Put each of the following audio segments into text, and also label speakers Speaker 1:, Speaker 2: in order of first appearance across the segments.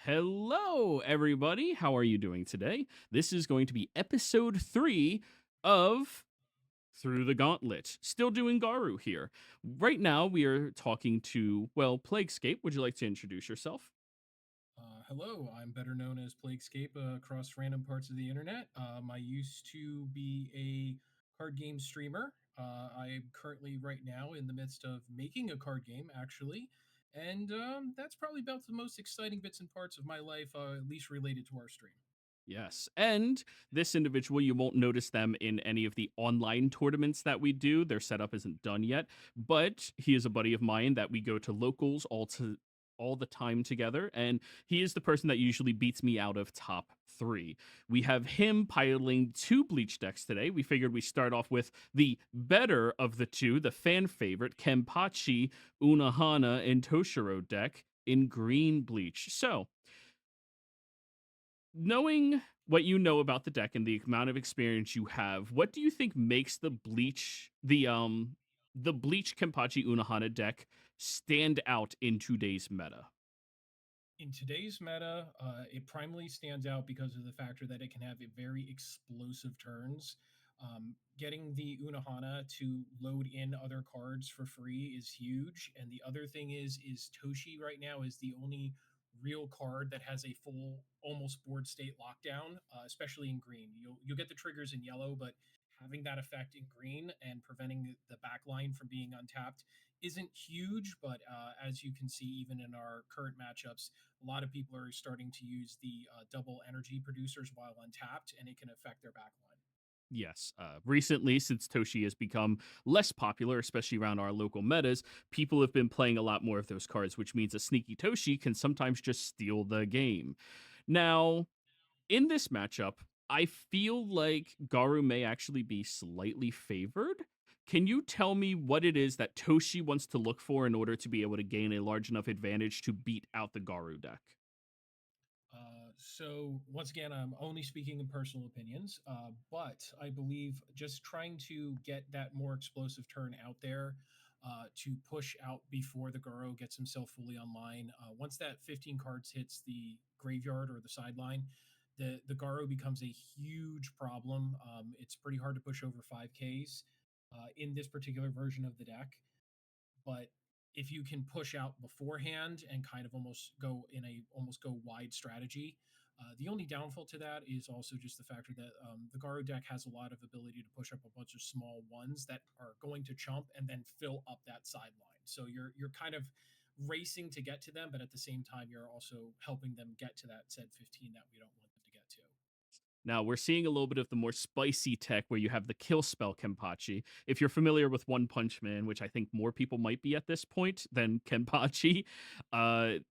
Speaker 1: Hello, everybody. How are you doing today? This is going to be episode 3 of Through the Gauntlet. Still doing Garou here. Right now, we are talking to, well, Plaguescape. Would you like to introduce yourself?
Speaker 2: Hello, I'm better known as Plaguescape across random parts of the internet. I used to be a card game streamer. I'm currently, right now, in the midst of making a card game, actually. And that's probably about the most exciting bits and parts of my life, at least related to our stream.
Speaker 1: Yes. And this individual, you won't notice them in any of the online tournaments that we do. Their setup isn't done yet, but he is a buddy of mine that we go to locals all the time together, and he is the person that usually beats me out of top 3. We have him piloting 2 Bleach decks today. We figured we start off with the better of the two, the fan favorite Kenpachi, Unohana, and Toshiro deck in green Bleach. So, knowing what you know about the deck and the amount of experience you have, what do you think makes the Bleach Kenpachi Unohana deck stand out in today's meta?
Speaker 2: In today's meta, it primarily stands out because of the factor that it can have a very explosive turns. Getting the Unohana to load in other cards for free is huge, and the other thing is Toshi right now is the only real card that has a full almost board state lockdown, especially in green. You'll get the triggers in yellow, but having that effect in green and preventing the back line from being untapped isn't huge. But as you can see, even in our current matchups, a lot of people are starting to use the double energy producers while untapped, and it can affect their backline.
Speaker 1: Yes. Recently, since Toshi has become less popular, especially around our local metas, people have been playing a lot more of those cards, which means a sneaky Toshi can sometimes just steal the game. Now, in this matchup, I feel like Garou may actually be slightly favored. Can you tell me what it is that Toshi wants to look for in order to be able to gain a large enough advantage to beat out the Garou deck?
Speaker 2: So once again, I'm only speaking in personal opinions, but I believe just trying to get that more explosive turn out there to push out before the Goro gets himself fully online. Once that 15 cards hits the graveyard or the sideline, the Garo becomes a huge problem. It's pretty hard to push over 5Ks in this particular version of the deck, but if you can push out beforehand and kind of almost go wide strategy, the only downfall to that is also just the factor that the Garo deck has a lot of ability to push up a bunch of small ones that are going to chump and then fill up that sideline. So you're kind of racing to get to them, but at the same time you're also helping them get to that said 15 that we don't want them to get to.
Speaker 1: Now, we're seeing a little bit of the more spicy tech where you have the kill spell Kenpachi. If you're familiar with One Punch Man, which I think more people might be at this point than Kenpachi,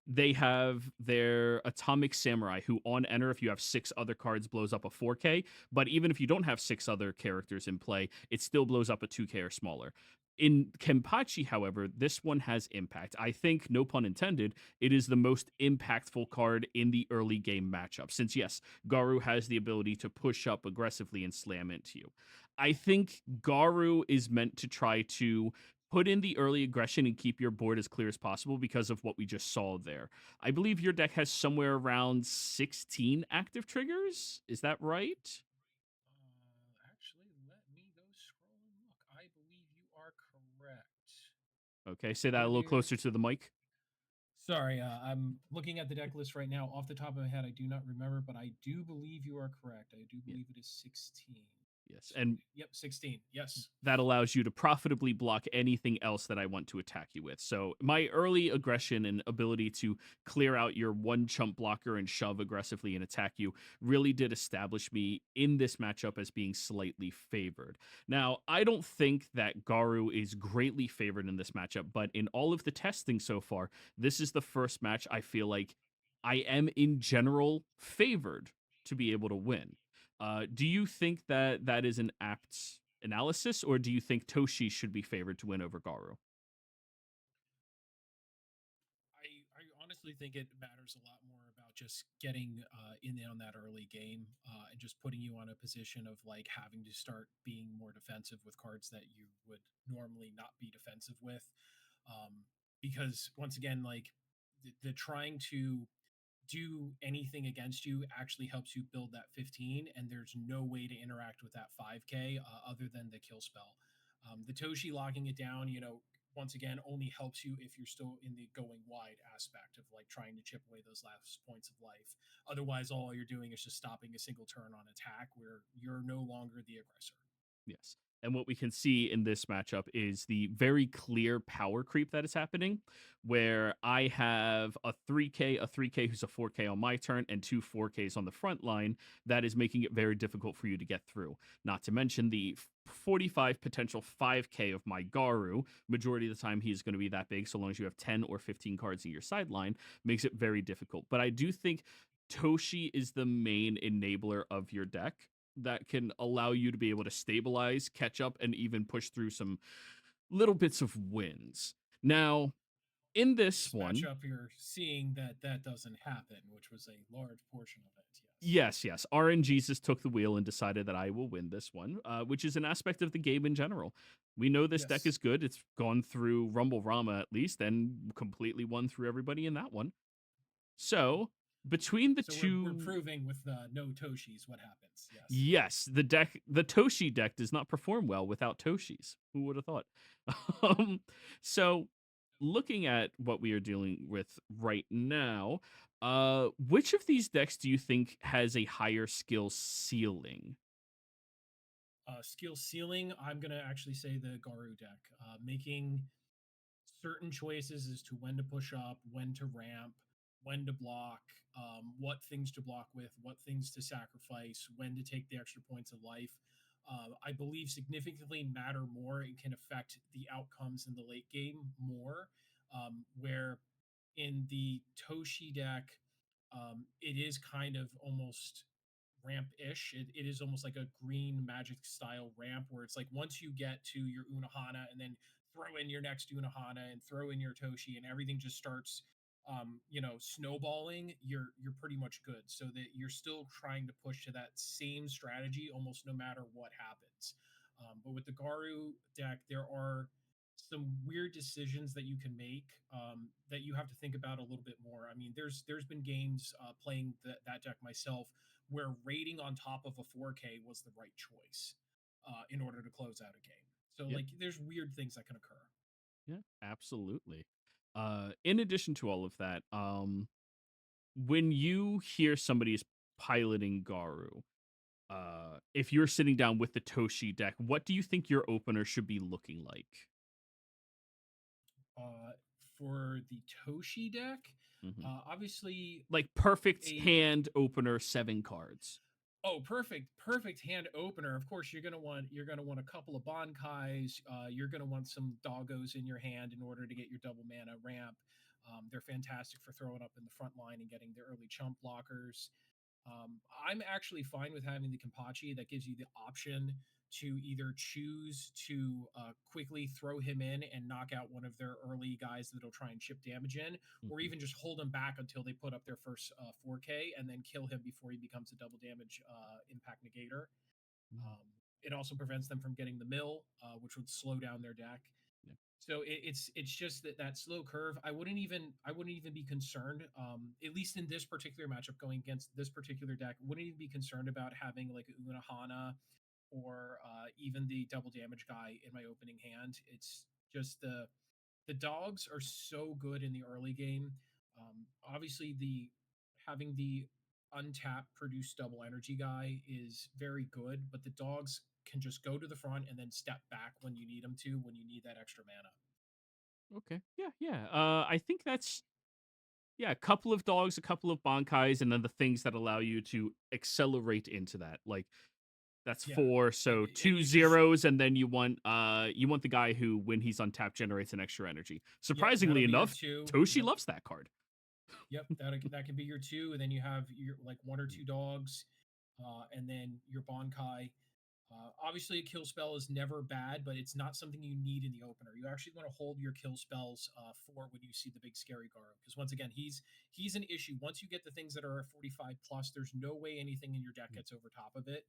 Speaker 1: they have their Atomic Samurai, who on enter, if you have 6 other cards, blows up a 4K. But even if you don't have 6 other characters in play, it still blows up a 2K or smaller. In Kenpachi, however, this one has impact. I think, no pun intended, it is the most impactful card in the early game matchup. Since, yes, Garou has the ability to push up aggressively and slam into you. I think Garou is meant to try to put in the early aggression and keep your board as clear as possible because of what we just saw there. I believe your deck has somewhere around 16 active triggers. Is that right?
Speaker 2: Actually, let me go scroll and look. I believe you are correct.
Speaker 1: Okay, say that a
Speaker 2: What
Speaker 1: little
Speaker 2: is
Speaker 1: closer to the mic.
Speaker 2: Sorry, I'm looking at the deck list right now. Off the top of my head, I do not remember, but I do believe you are correct. I do
Speaker 1: Yeah,
Speaker 2: believe it is 16.
Speaker 1: yes.
Speaker 2: So,
Speaker 1: And
Speaker 2: yep, 16. Yes.
Speaker 1: that allows you to profitably block anything else that I want to attack you with. So my early aggression and ability to clear out your one chump blocker and shove aggressively and attack you really did establish me in this matchup as being slightly favored. Now, I don't think that Garou is greatly favored in this matchup, but in all of the testing so far, this is the first match I feel like I am in general favored to be able to win. Do you think that that is an apt analysis, or do you think Toshi should be favored to win over Garou?
Speaker 2: I honestly think it matters a lot more about just getting in on that early game and just putting you on a position of like having to start being more defensive with cards that you would normally not be defensive with. Because once again, like the trying to do anything against you actually helps you build that 15, and there's no way to interact with that 5k other than the kill spell. The Toshi locking it down, once again, only helps you if you're still in the going wide aspect of like trying to chip away those last points of life. Otherwise, all you're doing is just stopping a single turn on attack where you're no longer the aggressor.
Speaker 1: Yes. And what we can see in this matchup is the very clear power creep that is happening, where I have a 3K who's a 4K on my turn, and two 4Ks on the front line. That is making it very difficult for you to get through. Not to mention the 45 potential 5K of my Garou. Majority of the time, he's going to be that big, so long as you have 10 or 15 cards in your sideline, makes it very difficult. But I do think Toshi is the main enabler of your deck that can allow you to be able to stabilize, catch up, and even push through some little bits of wins. Now, in this
Speaker 2: This
Speaker 1: one,
Speaker 2: matchup, you're seeing that that doesn't happen, which was a large portion of it. Yes.
Speaker 1: yes, RNGesus took the wheel and decided that I will win this one, which is an aspect of the game in general. We know this deck
Speaker 2: Yes.
Speaker 1: is good. It's gone through Rumble Rama at least, and completely won through everybody in that one. So, between the
Speaker 2: So we're
Speaker 1: two.
Speaker 2: proving with no Toshis what happens. Yes.
Speaker 1: Yes, the Toshi deck does not perform well without Toshis. Who would have thought? um, so, looking at what we are dealing with right now, which of these decks do you think has a higher skill ceiling?
Speaker 2: Skill ceiling, I'm gonna actually say the Garou deck, making certain choices as to when to push up, when to ramp, when to block, what things to block with, what things to sacrifice, when to take the extra points of life. I believe significantly matter more and can affect the outcomes in the late game more. Where in the Toshi deck, it is kind of almost ramp-ish. It is almost like a green magic style ramp where it's like once you get to your Unohana and then throw in your next Unohana and throw in your Toshi and everything just starts snowballing, you're pretty much good. So that you're still trying to push to that same strategy almost no matter what happens. But with the Garou deck, there are some weird decisions that you can make that you have to think about a little bit more. I mean, there's been games playing that deck myself where raiding on top of a 4K was the right choice in order to close out a game. So
Speaker 1: Yep.
Speaker 2: like, there's weird things that can occur.
Speaker 1: Yeah, absolutely. In addition to all of that, when you hear somebody is piloting Garou, if you're sitting down with the Toshi deck, what do you think your opener should be looking like?
Speaker 2: Uh, for the Toshi deck,
Speaker 1: Mhm.
Speaker 2: obviously
Speaker 1: Like perfect
Speaker 2: a
Speaker 1: hand opener, 7 cards.
Speaker 2: oh, perfect hand opener. Of course, you're gonna want a couple of Bankais. You're gonna want some doggos in your hand in order to get your double mana ramp. They're fantastic for throwing up in the front line and getting the early chump blockers. I'm actually fine with having the Kenpachi that gives you the option to either choose to quickly throw him in and knock out one of their early guys that'll try and chip damage in, or
Speaker 1: Mhm.
Speaker 2: even just hold him back until they put up their first 4K and then kill him before he becomes a double damage impact negator.
Speaker 1: Mm.
Speaker 2: Um, it also prevents them from getting the mill, which would slow down their deck.
Speaker 1: Yeah.
Speaker 2: So it's just that slow curve. I wouldn't even be concerned. At least in this particular matchup, going against this particular deck, wouldn't even be concerned about having like Unahana or even the double damage guy in my opening hand. It's just the dogs are so good in the early game. Obviously, the having the untapped produce double energy guy is very good, but the dogs can just go to the front and then step back when you need them to when you need that extra mana.
Speaker 1: Okay. Yeah, yeah. I think that's yeah, a couple of dogs, a couple of Bankais, and then the things that allow you to accelerate into that. Like that's
Speaker 2: Yeah,
Speaker 1: four,
Speaker 2: and
Speaker 1: so
Speaker 2: and
Speaker 1: two
Speaker 2: you just
Speaker 1: zeros, and then you want the guy who, when he's untapped, generates an extra energy.
Speaker 2: yep, that'll
Speaker 1: Surprisingly
Speaker 2: be your
Speaker 1: enough,
Speaker 2: two.
Speaker 1: Toshi
Speaker 2: Yep,
Speaker 1: loves that card.
Speaker 2: yep, that can be your two, and then you have your like one or two dogs, and then your Bonkai. Obviously, a kill spell is never bad, but it's not something you need in the opener. You actually want to hold your kill spells for when you see the big scary Garou, because once again, he's an issue. Once you get the things that are 45 plus, there's no way anything in your deck gets over top of it.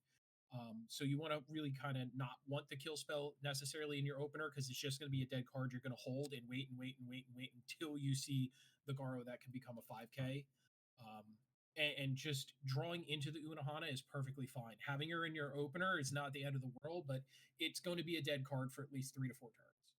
Speaker 2: So you want to really kind of not want the kill spell necessarily in your opener because it's just going to be a dead card you're going to hold and wait and wait and wait and wait until you see the Garou that can become a 5K. And just drawing into the Unohana is perfectly fine. Having her in your opener is not the end of the world, but it's going to be a dead card for at least 3 to 4 turns.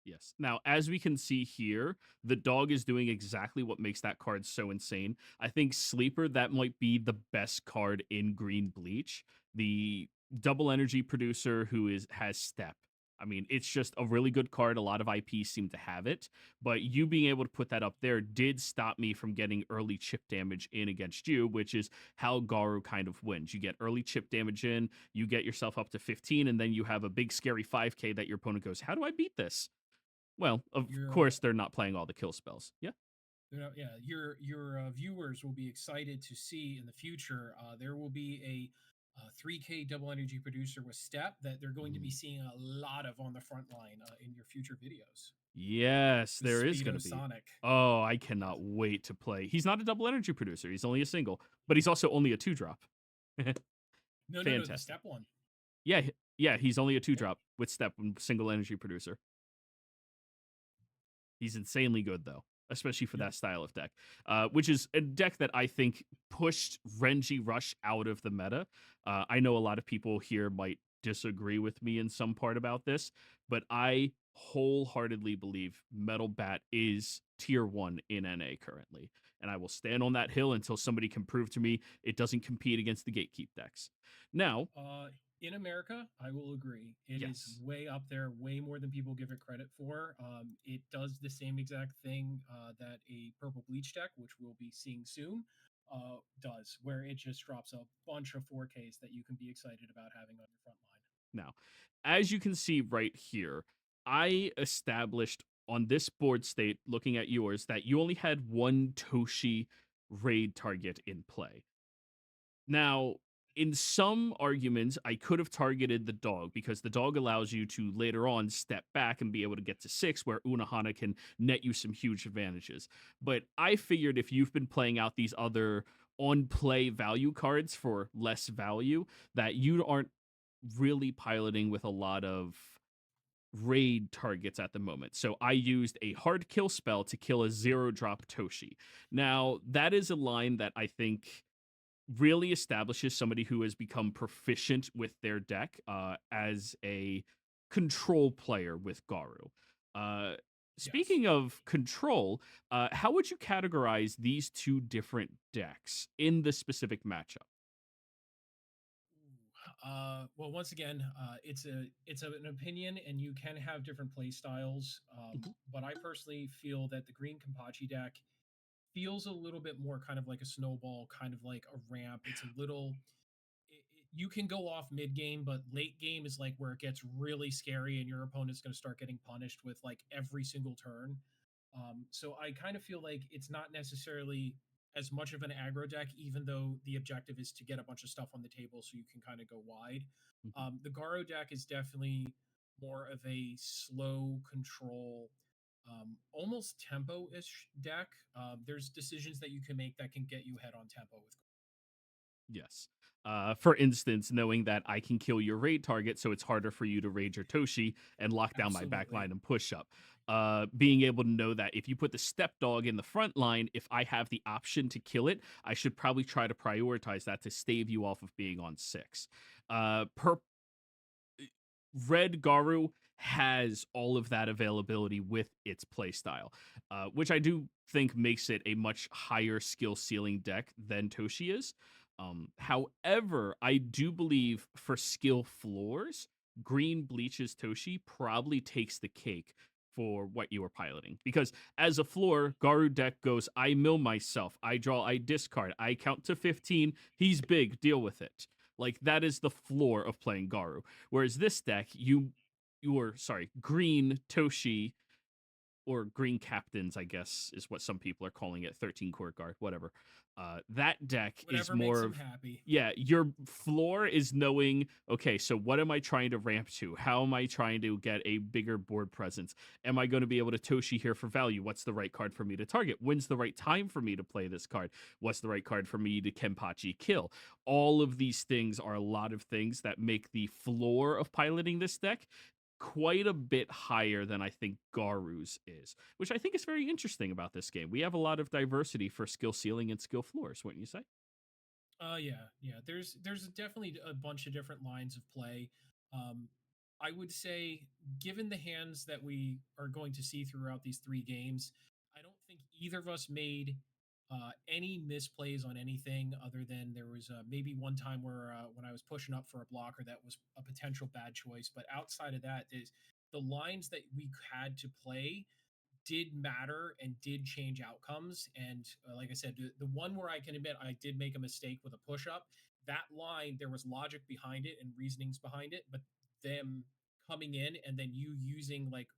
Speaker 1: Yes. Now, as we can see here, the dog is doing exactly what makes that card so insane. I think Sleeper, that might be the best card in Green Bleach. The double energy producer who has step. I mean, it's just a really good card. A lot of IPs seem to have it, but you being able to put that up there did stop me from getting early chip damage in against you, which is how Garou kind of wins. You get early chip damage in, you get yourself up to 15, and then you have a big scary 5k that your opponent goes, "How do I beat this?" Well, of
Speaker 2: Your
Speaker 1: course, they're not playing all the kill spells. Yeah.
Speaker 2: yeah, your viewers will be excited to see in the future. There will be a 3K double energy producer with step that they're going to be
Speaker 1: Ooh.
Speaker 2: seeing a lot of on the front line in your future videos.
Speaker 1: Yes,
Speaker 2: The
Speaker 1: there is going to
Speaker 2: Speedo
Speaker 1: be.
Speaker 2: Sonic.
Speaker 1: Oh, I
Speaker 2: Yes.
Speaker 1: cannot wait to play. He's not a double energy producer. He's only a single, but he's also only a two drop.
Speaker 2: No, no, no. The
Speaker 1: Fantastic.
Speaker 2: step one.
Speaker 1: Yeah, yeah, he's only a two
Speaker 2: Yep.
Speaker 1: drop with step and single energy producer. He's insanely good though, especially for
Speaker 2: Yep.
Speaker 1: that style of deck, which is a deck that I think pushed Renji Rush out of the meta. I know a lot of people here might disagree with me in some part about this, but I wholeheartedly believe Metal Bat is tier one in NA currently. And I will stand on that hill until somebody can prove to me it doesn't compete against the Gatekeep decks. Now,
Speaker 2: Uh, in America, I will agree. It is
Speaker 1: yes.
Speaker 2: way up there, way more than people give it credit for. It does the same exact thing that a purple bleach deck, which we'll be seeing soon, does, where it just drops a bunch of 4Ks that you can be excited about having on your front line.
Speaker 1: Now, as you can see right here, I established on this board state, looking at yours, that you only had one Toshi raid target in play. Now, in some arguments, I could have targeted the dog because the dog allows you to later on step back and be able to get to 6, where Unohana can net you some huge advantages. But I figured if you've been playing out these other on play value cards for less value, that you aren't really piloting with a lot of raid targets at the moment. So I used a hard kill spell to kill a zero drop Toshi. Now, that is a line that I think really establishes somebody who has become proficient with their deck as a control player with Garou. Uh,
Speaker 2: Yes.
Speaker 1: Speaking of control, how would you categorize these two different decks in the specific matchup?
Speaker 2: Well, once again, an opinion, and you can have different play styles.
Speaker 1: Mhm.
Speaker 2: But I personally feel that the green Kampachi deck feels a little bit more kind of like a snowball, kind of like a ramp. It's a little you can go off mid game, but late game is like where it gets really scary, and your opponent's going to start getting punished with like every single turn. So I kind of feel like it's not necessarily as much of an aggro deck, even though the objective is to get a bunch of stuff on the table so you can kind of go wide.
Speaker 1: Mhm.
Speaker 2: The Garo deck is definitely more of a slow control, almost tempo ish deck. There's decisions that you can make that can get you head on tempo with.
Speaker 1: Yes. For instance, knowing that I can kill your raid target, so it's harder for you to raid your Toshi and lock down my back
Speaker 2: Absolutely.
Speaker 1: line and push up. Being able to know that if you put the step dog in the front line, if I have the option to kill it, I should probably try to prioritize that to stave you off of being on 6. Per Red Garou has all of that availability with its playstyle, which I do think makes it a much higher skill ceiling deck than Toshi is. However, I do believe for skill floors, Green Bleach's Toshi probably takes the cake for what you are piloting. Because as a floor, Garou deck goes, I mill myself, I draw, I discard, I count to 15, he's big, deal with it. Like that is the floor of playing Garou. Whereas this deck, Green Toshi or Green Captains, I guess, is what some people are calling it, 13 Court Guard, whatever. That deck is
Speaker 2: Whatever makes
Speaker 1: more
Speaker 2: him
Speaker 1: of,
Speaker 2: happy.
Speaker 1: yeah, your floor is knowing, okay, so what am I trying to ramp to? How am I trying to get a bigger board presence? Am I going to be able to Toshi here for value? What's the right card for me to target? When's the right time for me to play this card? What's the right card for me to Kenpachi kill? All of these things are a lot of things that make the floor of piloting this deck quite a bit higher than I think Garu's is, which I think is very interesting about this game. We have a lot of diversity for skill ceiling and skill floors, wouldn't you say?
Speaker 2: Yeah, yeah. There's definitely a bunch of different lines of play. Um, I would say, given the hands that we are going to see throughout these three games, I don't think either of us made any misplays on anything other than there was maybe one time where when I was pushing up for a blocker that was a potential bad choice. But outside of that, is the lines that we had to play did matter and did change outcomes. And like I said, the one where I can admit I did make a mistake with a push up, that line, there was logic behind it and reasonings behind it, but them coming in and then you using like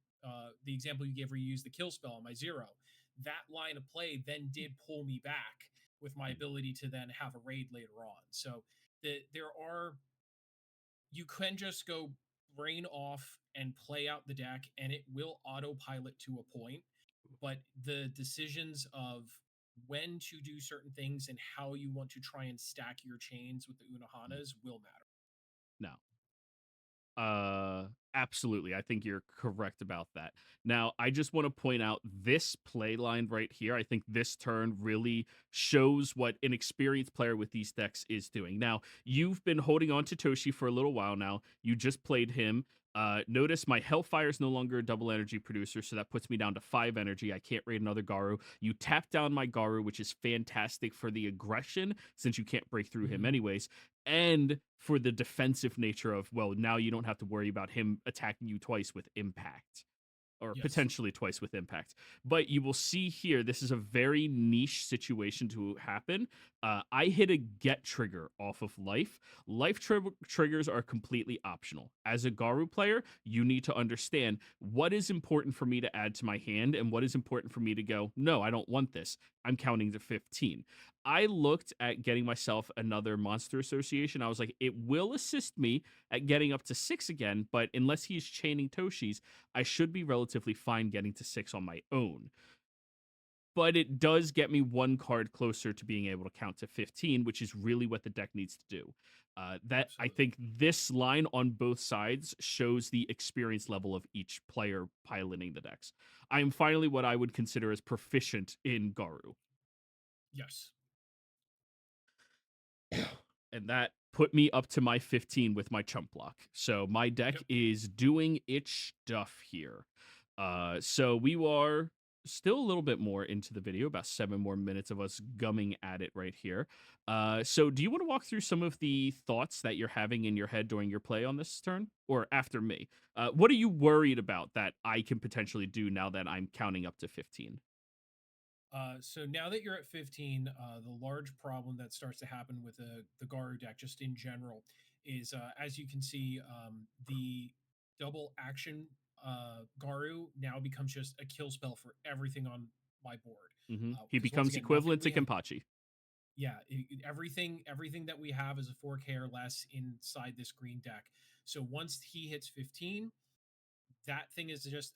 Speaker 2: the example you gave where you used the kill spell on my zero, that line of play then did pull me back with my ability to then have a raid later on. So there are, you can just go brain off and play out the deck and it will autopilot to a point, but the decisions of when to do certain things and how you want to try and stack your chains with the unohanas will matter.
Speaker 1: No. Absolutely. I think you're correct about that. Now, I just want to point out this play line right here. I think this turn really shows what an experienced player with these decks is doing. Now, you've been holding on to Toshi for a little while now. You just played him. Notice my Hellfire is no longer a double energy producer, so that puts me down to 5 energy. I can't raid another Garou. You tap down my Garou, which is fantastic for the aggression, since you can't break through him
Speaker 2: Mhm.
Speaker 1: anyways, and for the defensive nature of, well, now you don't have to worry about him attacking you twice with impact, or
Speaker 2: Yes.
Speaker 1: potentially twice with impact. But you will see here, this is a very niche situation to happen. I hit a get trigger off of life. Triggers are completely optional. As a Garou player, you need to understand what is important for me to add to my hand and what is important for me to go, no, I don't want this. I'm counting to 15. I looked at getting myself another monster association. I was like, it will assist me at getting up to 6 again, but unless he's chaining Toshi's, I should be relatively fine getting to 6 on my own. But it does get me one card closer to being able to count to 15, which is really what the deck needs to do. That I
Speaker 2: Absolutely.
Speaker 1: think this line on both sides shows the experience level of each player piloting the decks. I am finally what I would consider as proficient in Garou.
Speaker 2: Yes.
Speaker 1: And that put me up to my 15 with my chump block. So my deck
Speaker 2: Yep.
Speaker 1: is doing its stuff here. So we are still a little bit more into the video, about 7 more minutes of us gumming at it right here. So do you want to walk through some of the thoughts that you're having in your head during your play on this turn, or after me? What are you worried about that I can potentially do now that I'm counting up to 15?
Speaker 2: So now that you're at 15, the large problem that starts to happen with the Garu deck, just in general, is as you can see, the double action Garu now becomes just a kill spell for everything on my board.
Speaker 1: He
Speaker 2: Because once
Speaker 1: becomes
Speaker 2: again, nothing
Speaker 1: equivalent to
Speaker 2: we have,
Speaker 1: Kenpachi.
Speaker 2: yeah, everything that we have is a 4K or less inside this green deck. So once he hits 15, that thing is just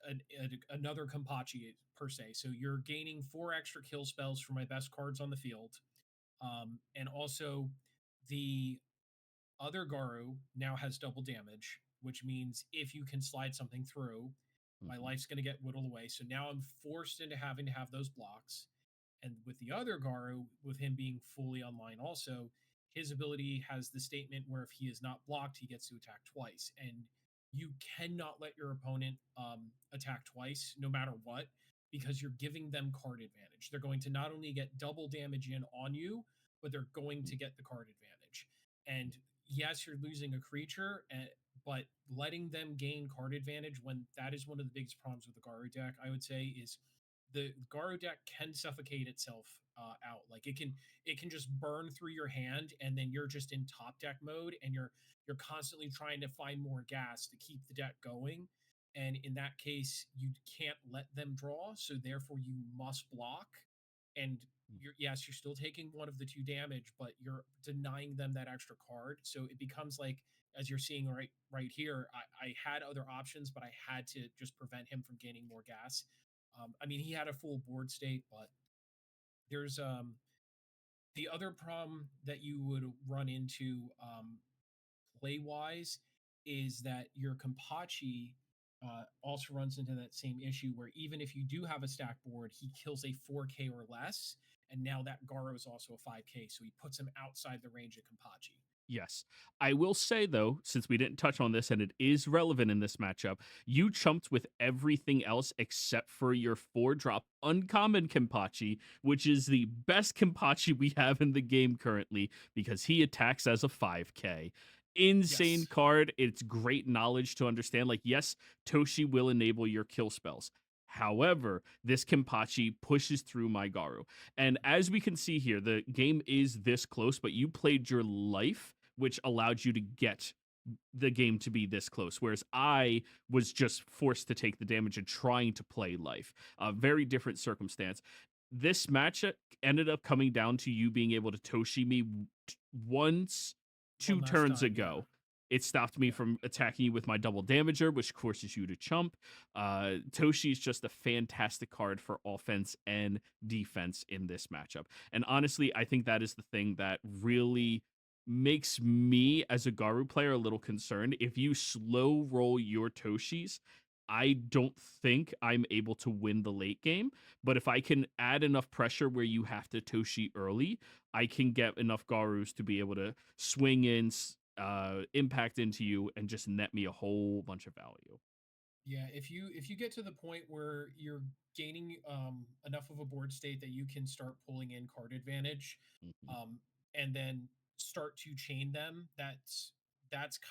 Speaker 2: another Kampachi per se. So you're gaining 4 extra kill spells for my best cards on the field. And also, the other Garu now has double damage, which means if you can slide something through, my
Speaker 1: Mhm.
Speaker 2: life's going to get whittled away. So now I'm forced into having to have those blocks. And with the other Garu, with him being fully online also, his ability has the statement where if he is not blocked, he gets to attack twice. And you cannot let your opponent attack twice, no matter what, because you're giving them card advantage. They're going to not only get double damage in on you, but they're going to get the card advantage. And yes, you're losing a creature, but letting them gain card advantage when that is one of the biggest problems with the Garu deck, I would say, is the Garu deck can suffocate itself out. Like it can just burn through your hand, and then you're just in top deck mode, and you're constantly trying to find more gas to keep the deck going. And in that case, you can't let them draw, so therefore you must block. And you're still taking one of the two damage, but you're denying them that extra card. So it becomes like, as you're seeing right here, I had other options, but I had to just prevent him from gaining more gas. I mean, he had a full board state, but there's the other problem that you would run into play wise is that your Kampachi also runs into that same issue where even if you do have a stack board, he kills a 4K or less, and now that Garou is also a 5K, so he puts him outside the range of Kampachi.
Speaker 1: Yes. I will say, though, since we didn't touch on this and it is relevant in this matchup, you chumped with everything else except for your 4-drop uncommon Kimpachi, which is the best Kimpachi we have in the game currently because he attacks as a 5K. Insane
Speaker 2: Yes.
Speaker 1: card. It's great knowledge to understand. Like, yes, Toshi will enable your kill spells. However, this Kimpachi pushes through my Garou. And as we can see here, the game is this close, but you played your life, which allowed you to get the game to be this close. Whereas I was just forced to take the damage and trying to play life. A very different circumstance. This match ended up coming down to you being able to Toshi me once,
Speaker 2: One
Speaker 1: two
Speaker 2: last
Speaker 1: turns
Speaker 2: time, yeah.
Speaker 1: ago. It stopped me
Speaker 2: Yeah.
Speaker 1: from attacking you with my double damager, which forces you to chump. Toshi is just a fantastic card for offense and defense in this matchup. And honestly, I think that is the thing that really makes me as a Garou player a little concerned. If you slow roll your Toshis, I don't think I'm able to win the late game. But if I can add enough pressure where you have to Toshi early, I can get enough Garus to be able to swing in, impact into you, and just net me a whole bunch of value.
Speaker 2: Yeah, if you get to the point where you're gaining enough of a board state that you can start pulling in card advantage,
Speaker 1: Mhm.
Speaker 2: um, and then start to chain them, that's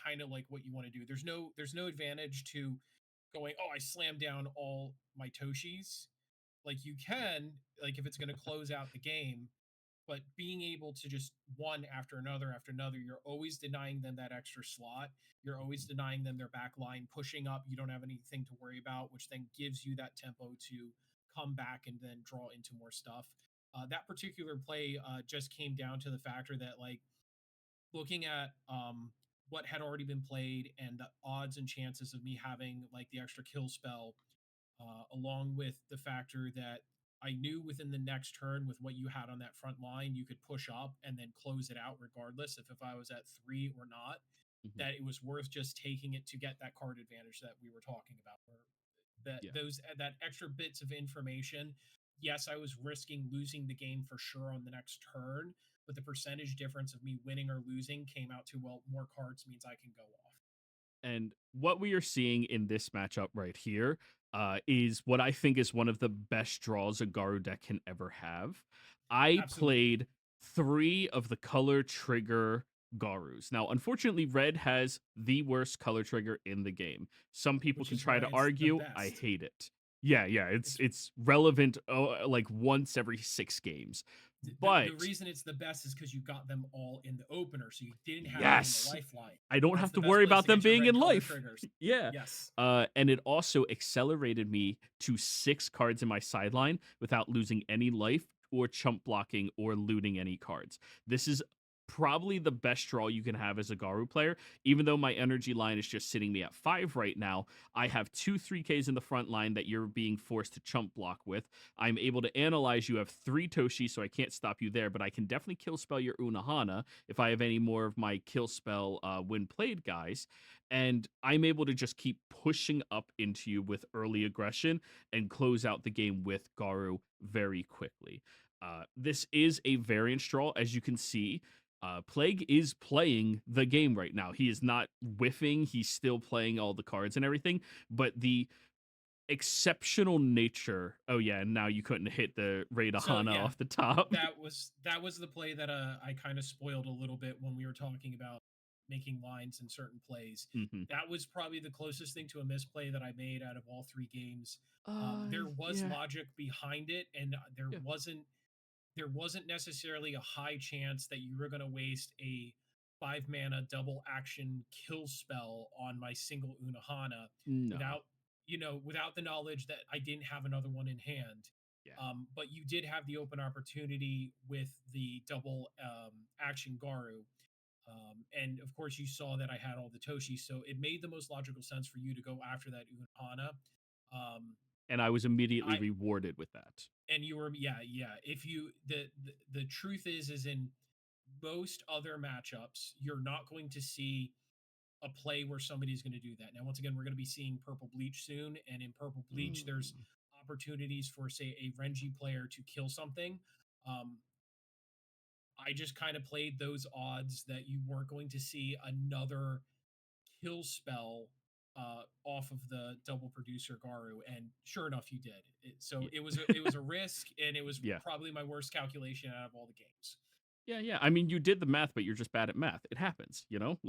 Speaker 2: kind of like what you want to do. There's no advantage to going, oh, I slammed down all my Toshis. Like you can, like if it's going to close out the game, but being able to just one after another, you're always denying them that extra slot. You're always
Speaker 1: Mhm.
Speaker 2: denying them their back line, pushing up. You don't have anything to worry about, which then gives you that tempo to come back and then draw into more stuff. That particular play just came down to the factor that, like, looking at what had already been played and the odds and chances of me having like the extra kill spell, along with the factor that I knew within the next turn with what you had on that front line, you could push up and then close it out regardless if I was at 3 or not,
Speaker 1: Mhm.
Speaker 2: that it was worth just taking it to get that card advantage that we were talking about. Where that
Speaker 1: Yeah.
Speaker 2: those that extra bits of information, yes, I was risking losing the game for sure on the next turn, but the percentage difference of me winning or losing came out to, well, more cards means I can go off.
Speaker 1: And what we are seeing in this matchup right here is what I think is one of the best draws a Garu deck can ever have. I
Speaker 2: Absolutely.
Speaker 1: played 3 of the color trigger Garus. Now, unfortunately, red has the worst color trigger in the game. Some people
Speaker 2: Which
Speaker 1: can
Speaker 2: is
Speaker 1: try
Speaker 2: why
Speaker 1: to
Speaker 2: it's the
Speaker 1: argue. I
Speaker 2: best.
Speaker 1: hate it. Yeah, yeah, it's
Speaker 2: It's
Speaker 1: it's relevant like once every 6 games.
Speaker 2: the
Speaker 1: But
Speaker 2: reason it's the best is because you got them all in the opener, so you didn't have them in the
Speaker 1: yes,
Speaker 2: lifeline.
Speaker 1: I don't
Speaker 2: That's
Speaker 1: have
Speaker 2: the
Speaker 1: to
Speaker 2: best
Speaker 1: worry
Speaker 2: place
Speaker 1: about
Speaker 2: to
Speaker 1: them
Speaker 2: get your
Speaker 1: being in
Speaker 2: red color
Speaker 1: life.
Speaker 2: triggers.
Speaker 1: Yeah.
Speaker 2: Yes.
Speaker 1: And it also accelerated me to 6 cards in my sideline without losing any life or chump blocking or looting any cards. This is probably the best draw you can have as a Garu player. Even though my energy line is just sitting me at 5 right now, I have 2 3Ks in the front line that you're being forced to chump block with. I'm able to analyze you have 3 Toshi, so I can't stop you there, but I can definitely kill spell your Unahana if I have any more of my kill spell when played guys. And I'm able to just keep pushing up into you with early aggression and close out the game with Garu very quickly. This is a variance draw, as you can see. Plague is playing the game right now. He is not whiffing. He's still playing all the cards and everything. But the exceptional nature. Oh yeah, and now you couldn't hit the Raid
Speaker 2: So
Speaker 1: Hana
Speaker 2: yeah,
Speaker 1: off the top.
Speaker 2: that was the play that I kind of spoiled a little bit when we were talking about making lines in certain plays.
Speaker 1: Hmm.
Speaker 2: That was probably the closest thing to a misplay that I made out of all 3 games. There was
Speaker 1: Yeah,
Speaker 2: logic behind it, and there
Speaker 1: yeah.
Speaker 2: wasn't necessarily a high chance that you were going to waste a 5 mana double action kill spell on my single Unahana
Speaker 1: No.
Speaker 2: without without the knowledge that I didn't have another one in hand.
Speaker 1: Yeah.
Speaker 2: But you did have the open opportunity with the double action Garu. And of course, you saw that I had all the Toshi, so it made the most logical sense for you to go after that Unahana. Um,
Speaker 1: And I was immediately
Speaker 2: I
Speaker 1: rewarded with that.
Speaker 2: and you were, yeah, if you the truth is in most other matchups you're not going to see a play where somebody's going to do that. Now, once again, we're going to be seeing Purple Bleach soon, and in Purple Bleach, there's
Speaker 1: Mm.
Speaker 2: opportunities for, say, a Renji player to kill something. Um, I just kind of played those odds that you weren't going to see another kill spell off of the double producer Garou, and sure enough, you did. So
Speaker 1: Yeah.
Speaker 2: it was a risk, and it was
Speaker 1: Yeah.
Speaker 2: probably my worst calculation out of all the games.
Speaker 1: Yeah, yeah. I mean, you did the math, but you're just bad at math. It happens, you know?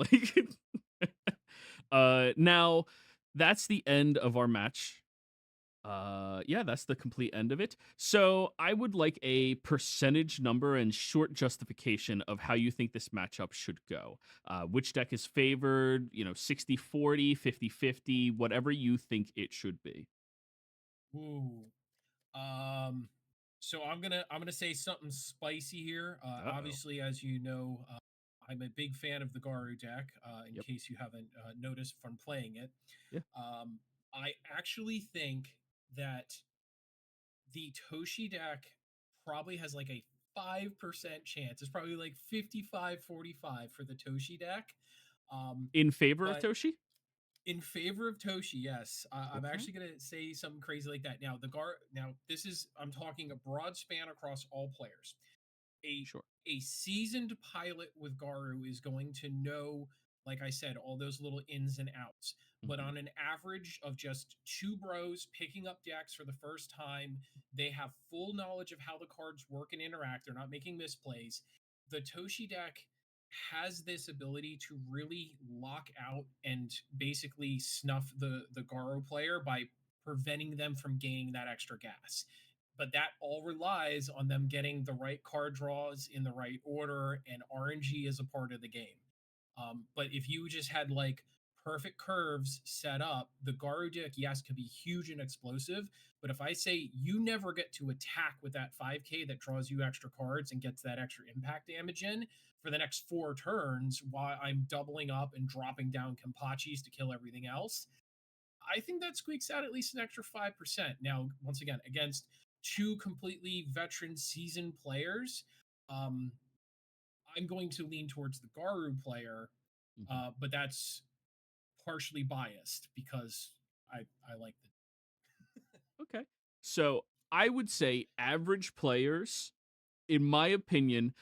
Speaker 1: Like now that's the end of our match. Yeah, that's the complete end of it. So, I would like a percentage number and short justification of how you think this matchup should go. Which deck is favored, 60-40, 50-50, whatever you think it should be.
Speaker 2: Ooh. Um, so I'm gonna say something spicy here.
Speaker 1: Uh-oh.
Speaker 2: Obviously, as you know, I'm a big fan of the Garou deck. In
Speaker 1: Yep.
Speaker 2: case you haven't noticed from playing it,
Speaker 1: Yeah.
Speaker 2: um, I actually think that the Toshi deck probably has like a 5% chance. It's probably like 55-45 for the Toshi deck. Um,
Speaker 1: In favor of
Speaker 2: but
Speaker 1: Toshi?
Speaker 2: in favor of Toshi, yes. I'm
Speaker 1: Okay.
Speaker 2: actually gonna say something crazy like that. Now this is I'm talking a broad span across all players. A
Speaker 1: Sure.
Speaker 2: a seasoned pilot with Garou is going to know, like I said, all those little ins and outs. But
Speaker 1: Mhm.
Speaker 2: on an average of just two bros picking up decks for the first time, they have full knowledge of how the cards work and interact. They're not making misplays. The Toshi deck has this ability to really lock out and basically snuff the Garou player by preventing them from gaining that extra gas, but that all relies on them getting the right card draws in the right order, and RNG is a part of the game. But if you just had like perfect curves set up, the Garou deck, yes, could be huge and explosive. But if I say you never get to attack with that 5K that draws you extra cards and gets that extra impact damage in for the next 4 turns while I'm doubling up and dropping down Kenpachis to kill everything else, I think that squeaks out at least an extra 5%. Now, once again, against two completely veteran seasoned players, um, I'm going to lean towards the Garou player,
Speaker 1: Mhm.
Speaker 2: but that's partially biased because I like the.
Speaker 1: Okay. So, I would say average players, in my opinion,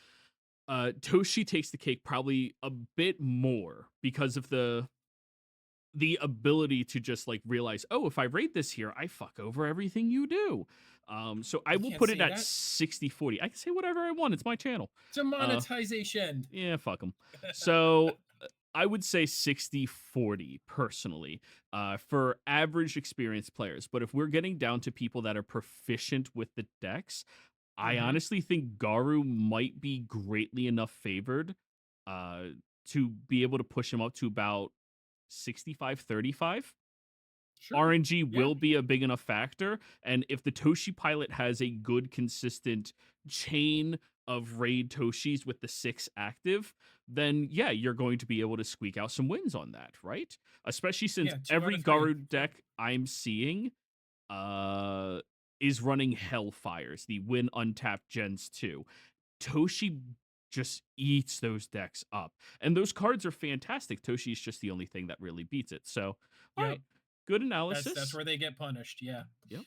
Speaker 1: Toshi takes the cake probably a bit more because of the ability to just like realize, oh, if I rate this here, I fuck over everything you do. So I
Speaker 2: You
Speaker 1: will
Speaker 2: can't
Speaker 1: put it
Speaker 2: say
Speaker 1: at
Speaker 2: that.
Speaker 1: 60-40. I can say whatever I want. It's my channel.
Speaker 2: It's a
Speaker 1: Uh,
Speaker 2: monetization.
Speaker 1: yeah, fuck them. So I would say 60-40 personally for average experienced players. But if we're getting down to people that are proficient with the decks, I
Speaker 2: Mm-hmm.
Speaker 1: honestly think Garou might be greatly enough favored uh, to be able to push him up to about 65-35.
Speaker 2: Sure.
Speaker 1: RNG
Speaker 2: Yeah.
Speaker 1: will be a big enough factor. And if the Toshi pilot has a good, consistent chain of raid Toshis with the 6 active, then yeah, you're going to be able to squeak out some wins on that, right? Especially since
Speaker 2: Yeah. Two out
Speaker 1: every
Speaker 2: of three.
Speaker 1: Garou
Speaker 2: Yeah.
Speaker 1: deck I'm seeing uh is running Hellfires, the win untapped gens 2. Toshi just eats those decks up. And those cards are fantastic. Toshi is just the only thing that really beats it. So, all
Speaker 2: Yep.
Speaker 1: right, good
Speaker 2: That's
Speaker 1: analysis.
Speaker 2: where they get punished. Yeah.
Speaker 1: Yep.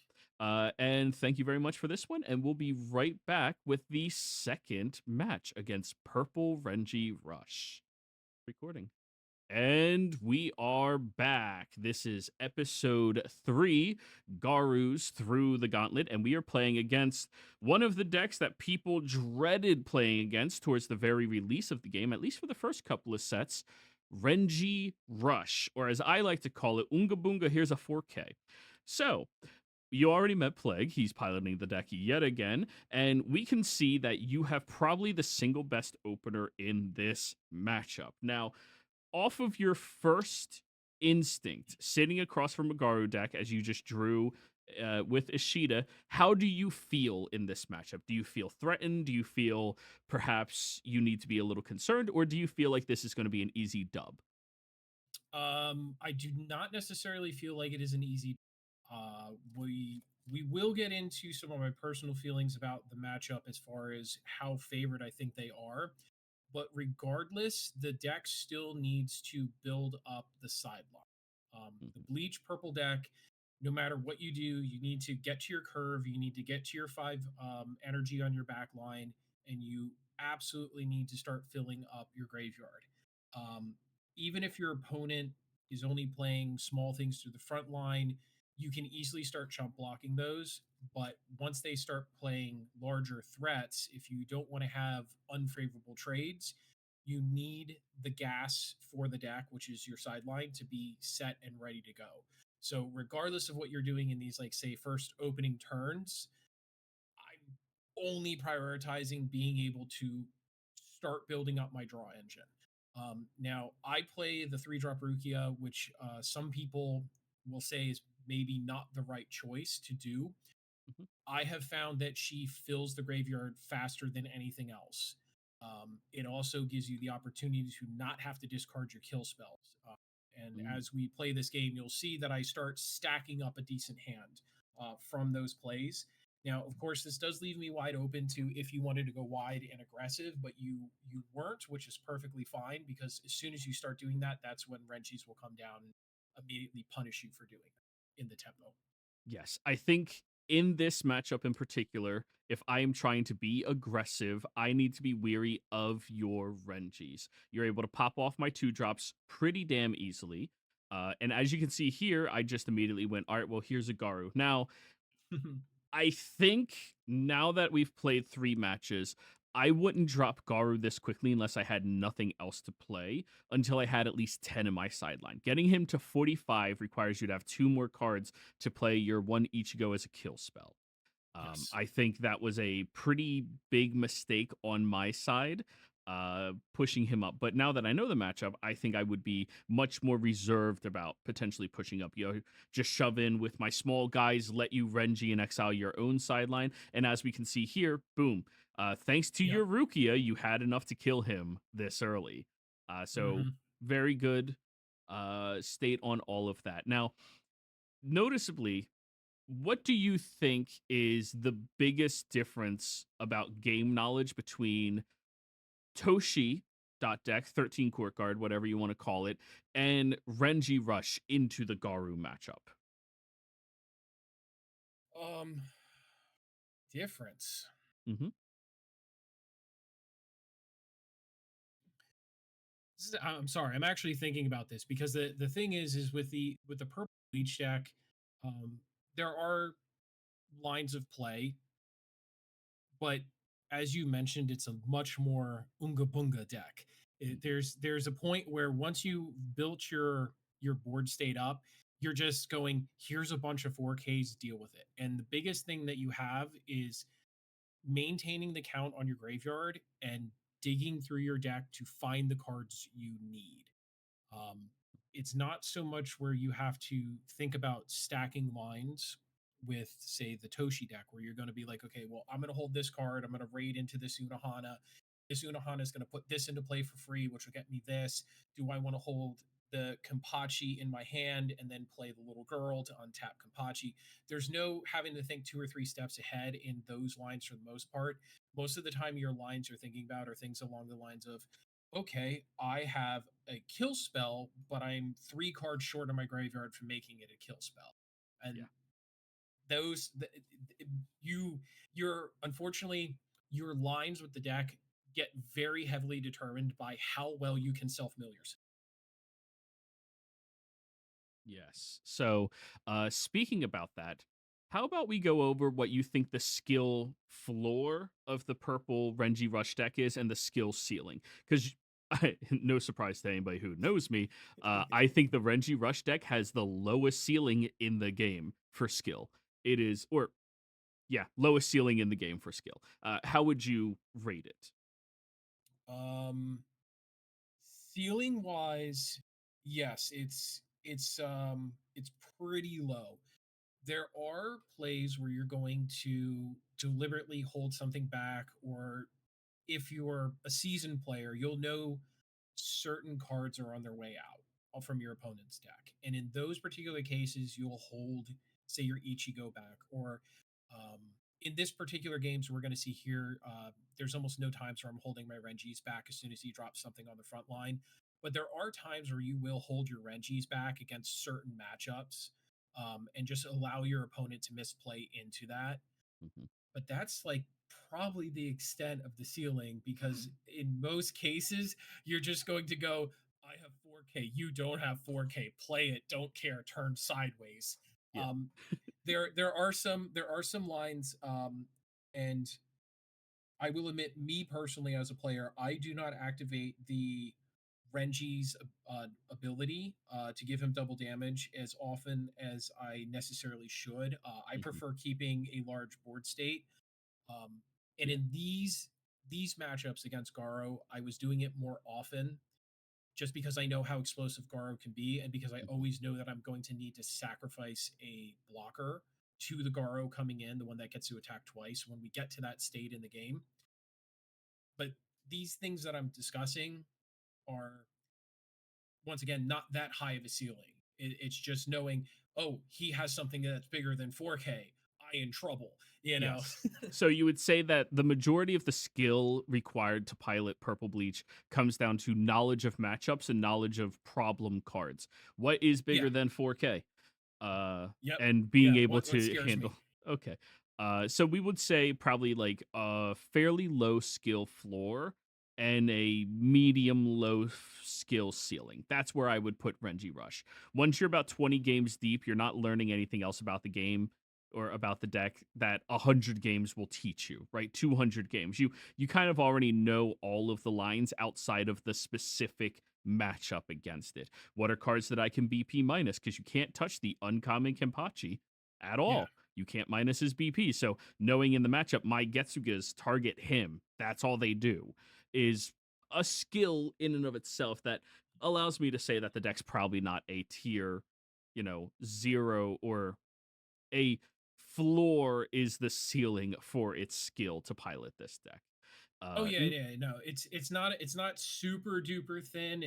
Speaker 1: And thank you very much for this one. And we'll be right back with the second match against Purple Renji Rush. Recording. And we are back. This is episode 3, Garou's Through the Gauntlet, and we are playing against one of the decks that people dreaded playing against towards the very release of the game, at least for the first couple of sets, Renji Rush, or as I like to call it, Unga Boonga, here's a 4K. So, you already met Plague. He's piloting the deck yet again. And we can see that you have probably the single best opener in this matchup. Now, off of your first instinct, sitting across from a Garou deck as you just drew with Ishida, how do you feel in this matchup? Do you feel threatened? Do you feel perhaps you need to be a little concerned? Or do you feel like this is going to be an easy dub?
Speaker 2: I do not necessarily feel like it is an easy. Uh, we will get into some of my personal feelings about the matchup as far as how favored I think they are. But regardless, the deck still needs to build up the sideline. The
Speaker 1: Mhm,
Speaker 2: Bleach purple deck, no matter what you do, you need to get to your curve, you need to get to your five energy on your back line, and you absolutely need to start filling up your graveyard. Um, Even if your opponent is only playing small things through the front line, you can easily start chump blocking those. But once they start playing larger threats, if you don't want to have unfavorable trades, you need the gas for the deck, which is your sideline, to be set and ready to go. So, regardless of what you're doing in these, like, say, first opening turns, I'm only prioritizing being able to start building up my draw engine. Now, I play the three drop Rukia, which some people will say is maybe not the right choice to do.
Speaker 1: mhm,
Speaker 2: I have found that she fills the graveyard faster than anything else. It also gives you the opportunity to not have to discard your kill spells. And
Speaker 1: mm.
Speaker 2: as we play this game, you'll see that I start stacking up a decent hand from those plays. Now, of course, this does leave me wide open to if you wanted to go wide and aggressive, but you weren't, which is perfectly fine because as soon as you start doing that, that's when Renchis will come down and immediately punish you for doing that in the tempo.
Speaker 1: Yes, I think in this matchup in particular, if I am trying to be aggressive, I need to be weary of your Renjis. You're able to pop off my two drops pretty damn easily. And as you can see here, I just immediately went, all right, well, here's a Garou. Now, I think now that we've played three matches, I wouldn't drop Garou this quickly unless I had nothing else to play until I had at least 10 in my sideline. Getting him to 45 requires you to have two more cards to play your one Ichigo as a kill spell.
Speaker 2: Yes.
Speaker 1: I think that was a pretty big mistake on my side, pushing him up. But now that I know the matchup, I think I would be much more reserved about potentially pushing up. You know, just shove in with my small guys, let you Renji and exile your own sideline. And as we can see here, boom. Thanks to
Speaker 2: Yep.
Speaker 1: your Rukia, you had enough to kill him this early. So
Speaker 2: Mhm.
Speaker 1: very good state on all of that. Now, noticeably, what do you think is the biggest difference about game knowledge between Toshi dot deck, 13 court guard, whatever you want to call it, and Renji Rush into the Garou matchup?
Speaker 2: Um, Difference.
Speaker 1: Hmm.
Speaker 2: I'm sorry. I'm actually thinking about this because the thing is with the purple bleach deck, um, there are lines of play, but as you mentioned, it's a much more unga bunga deck. There's a point where once you built your board state up, you're just going, here's a bunch of 4Ks, deal with it. And the biggest thing that you have is maintaining the count on your graveyard and digging through your deck to find the cards you need. Um, it's not so much where you have to think about stacking lines with, say, the Toshi deck, where you're going to be like, okay, well, I'm going to hold this card. I'm going to raid into this Unohana. This Unohana is going to put this into play for free, which will get me this. Do I want to hold the Kampachi in my hand and then play the little girl to untap Kampachi? There's no having to think two or three steps ahead in those lines for the most part. Most of the time, your lines you're thinking about are things along the lines of, okay, I have a kill spell, but I'm three cards short of my graveyard from making it a kill spell.
Speaker 1: Yeah.
Speaker 2: And those, you, you're unfortunately, your lines with the deck get very heavily determined by how well you can self mill yourself.
Speaker 1: Yes. So, speaking about that, how about we go over what you think the skill floor of the purple Renji Rush deck is and the skill ceiling? Because no surprise to anybody who knows me, I think the Renji Rush deck has the lowest ceiling in the game for skill. It is, or yeah, lowest ceiling in the game for skill. How would you rate it?
Speaker 2: Um, Ceiling wise, yes, it's pretty low. There are plays where you're going to deliberately hold something back, or if you're a seasoned player, you'll know certain cards are on their way out from your opponent's deck. And in those particular cases, you'll hold, say, your Ichigo back, or in this particular games we're going to see here, there's almost no times where I'm holding my Renjis back as soon as he drops something on the front line. But there are times where you will hold your Renjis back against certain matchups, and just allow your opponent to misplay into that.
Speaker 1: Mhm.
Speaker 2: But that's like probably the extent of the ceiling, because in most cases you're just going to go, I have 4K, you don't have 4K, play it, don't care, turn sideways.
Speaker 1: Yeah.
Speaker 2: um there are some lines, and I will admit, me personally as a player, I do not activate the Renji's ability to give him double damage as often as I necessarily should. I
Speaker 1: Mhm.
Speaker 2: prefer keeping a large board state, um, and
Speaker 1: Yeah.
Speaker 2: in these matchups against Garou, I was doing it more often just because I know how explosive Garou can be, and because I
Speaker 1: Mhm.
Speaker 2: always know that I'm going to need to sacrifice a blocker to the Garou coming in, the one that gets to attack twice when we get to that state in the game. But these things that I'm discussing are, once again, not that high of a ceiling. It's just knowing, oh, he has something that's bigger than 4K. I in trouble, you know?
Speaker 1: Yes. So you would say that the majority of the skill required to pilot Purple Bleach comes down to knowledge of matchups and knowledge of problem cards. What is
Speaker 2: Yeah.
Speaker 1: bigger than 4K? Uh,
Speaker 2: Yep.
Speaker 1: and being
Speaker 2: Yeah.
Speaker 1: able
Speaker 2: What
Speaker 1: to
Speaker 2: scares
Speaker 1: handle.
Speaker 2: me?
Speaker 1: Okay. So we would say probably like a fairly low skill floor and a medium low skill ceiling. That's where I would put Renji Rush. Once you're about 20 games deep, you're not learning anything else about the game or about the deck that 100 games will teach you, right? 200 games. You kind of already know all of the lines outside of the specific matchup against it. What are cards that I can BP minus? Because you can't touch the uncommon Kenpachi at
Speaker 2: Yeah.
Speaker 1: all. You can't minus his BP. So knowing in the matchup, my Getsugas target him. That's all they do. Is a skill in and of itself that allows me to say that the deck's probably not a tier, zero, or a floor is the ceiling for its skill to pilot this deck.
Speaker 2: Oh
Speaker 1: Uh,
Speaker 2: yeah,
Speaker 1: n-
Speaker 2: yeah, no, it's not super duper thin.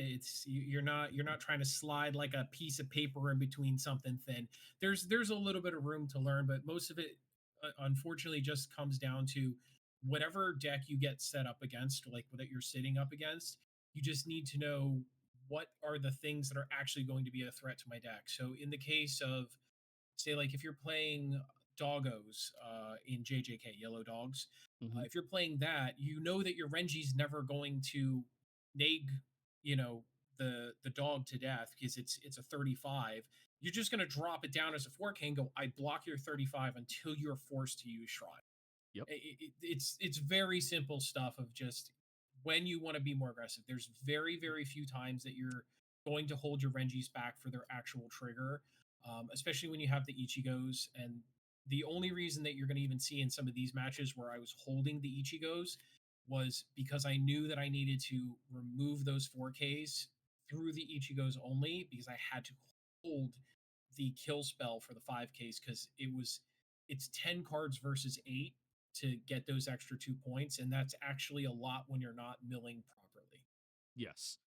Speaker 2: You're not trying to slide like a piece of paper in between something thin. There's a little bit of room to learn, but most of it, unfortunately, just comes down to whatever deck you get set up against, like that you're sitting up against. You just need to know what are the things that are actually going to be a threat to my deck. So in the case of, say, like if you're playing doggos in JJK, yellow dogs,
Speaker 1: mhm.
Speaker 2: if you're playing that, you know that your Renji's never going to nag, you know, the dog to death because it's a 35. You're just going to drop it down as a 4K and go, I block your 35 until you're forced to use Shrine.
Speaker 1: Yep.
Speaker 2: It's very simple stuff of just when you want to be more aggressive. There's very very few times that you're going to hold your Renjis back for their actual trigger, especially when you have the Ichigos. And the only reason that you're going to even see in some of these matches where I was holding the Ichigos was because I knew that I needed to remove those 4Ks through the Ichigos only, because I had to hold the kill spell for the 5Ks, because it's 10 cards versus 8 to get those extra 2 points, and that's actually a lot when you're not milling properly.
Speaker 1: Yes.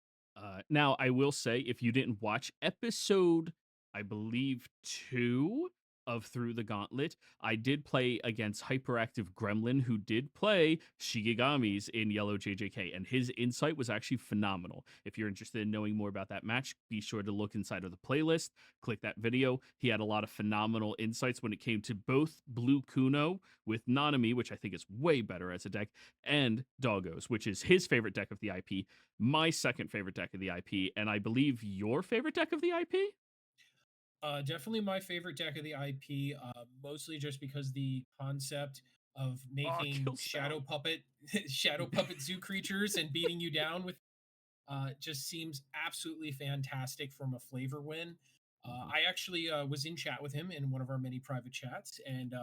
Speaker 1: Now, I will say, if you didn't watch episode, I believe, 2 of Through the Gauntlet, I did play against Hyperactive Gremlin, who did play Shigegamis in Yellow JJK, and his insight was actually phenomenal. If you're interested in knowing more about that match, be sure to look inside of the playlist, click that video. He had a lot of phenomenal insights when it came to both Blue Kuno with Nanami, which I think is way better as a deck, and Doggos, which is his favorite deck of the IP, my second favorite deck of the IP, and I believe your favorite deck of the IP?
Speaker 2: Definitely my favorite deck of the IP, mostly just because the concept of
Speaker 1: Oh,
Speaker 2: making
Speaker 1: kill spell.
Speaker 2: shadow puppet shadow puppet zoo creatures and beating you down with, just seems absolutely fantastic from a flavor win.
Speaker 1: Mhm.
Speaker 2: I actually was in chat with him in one of our many private chats, and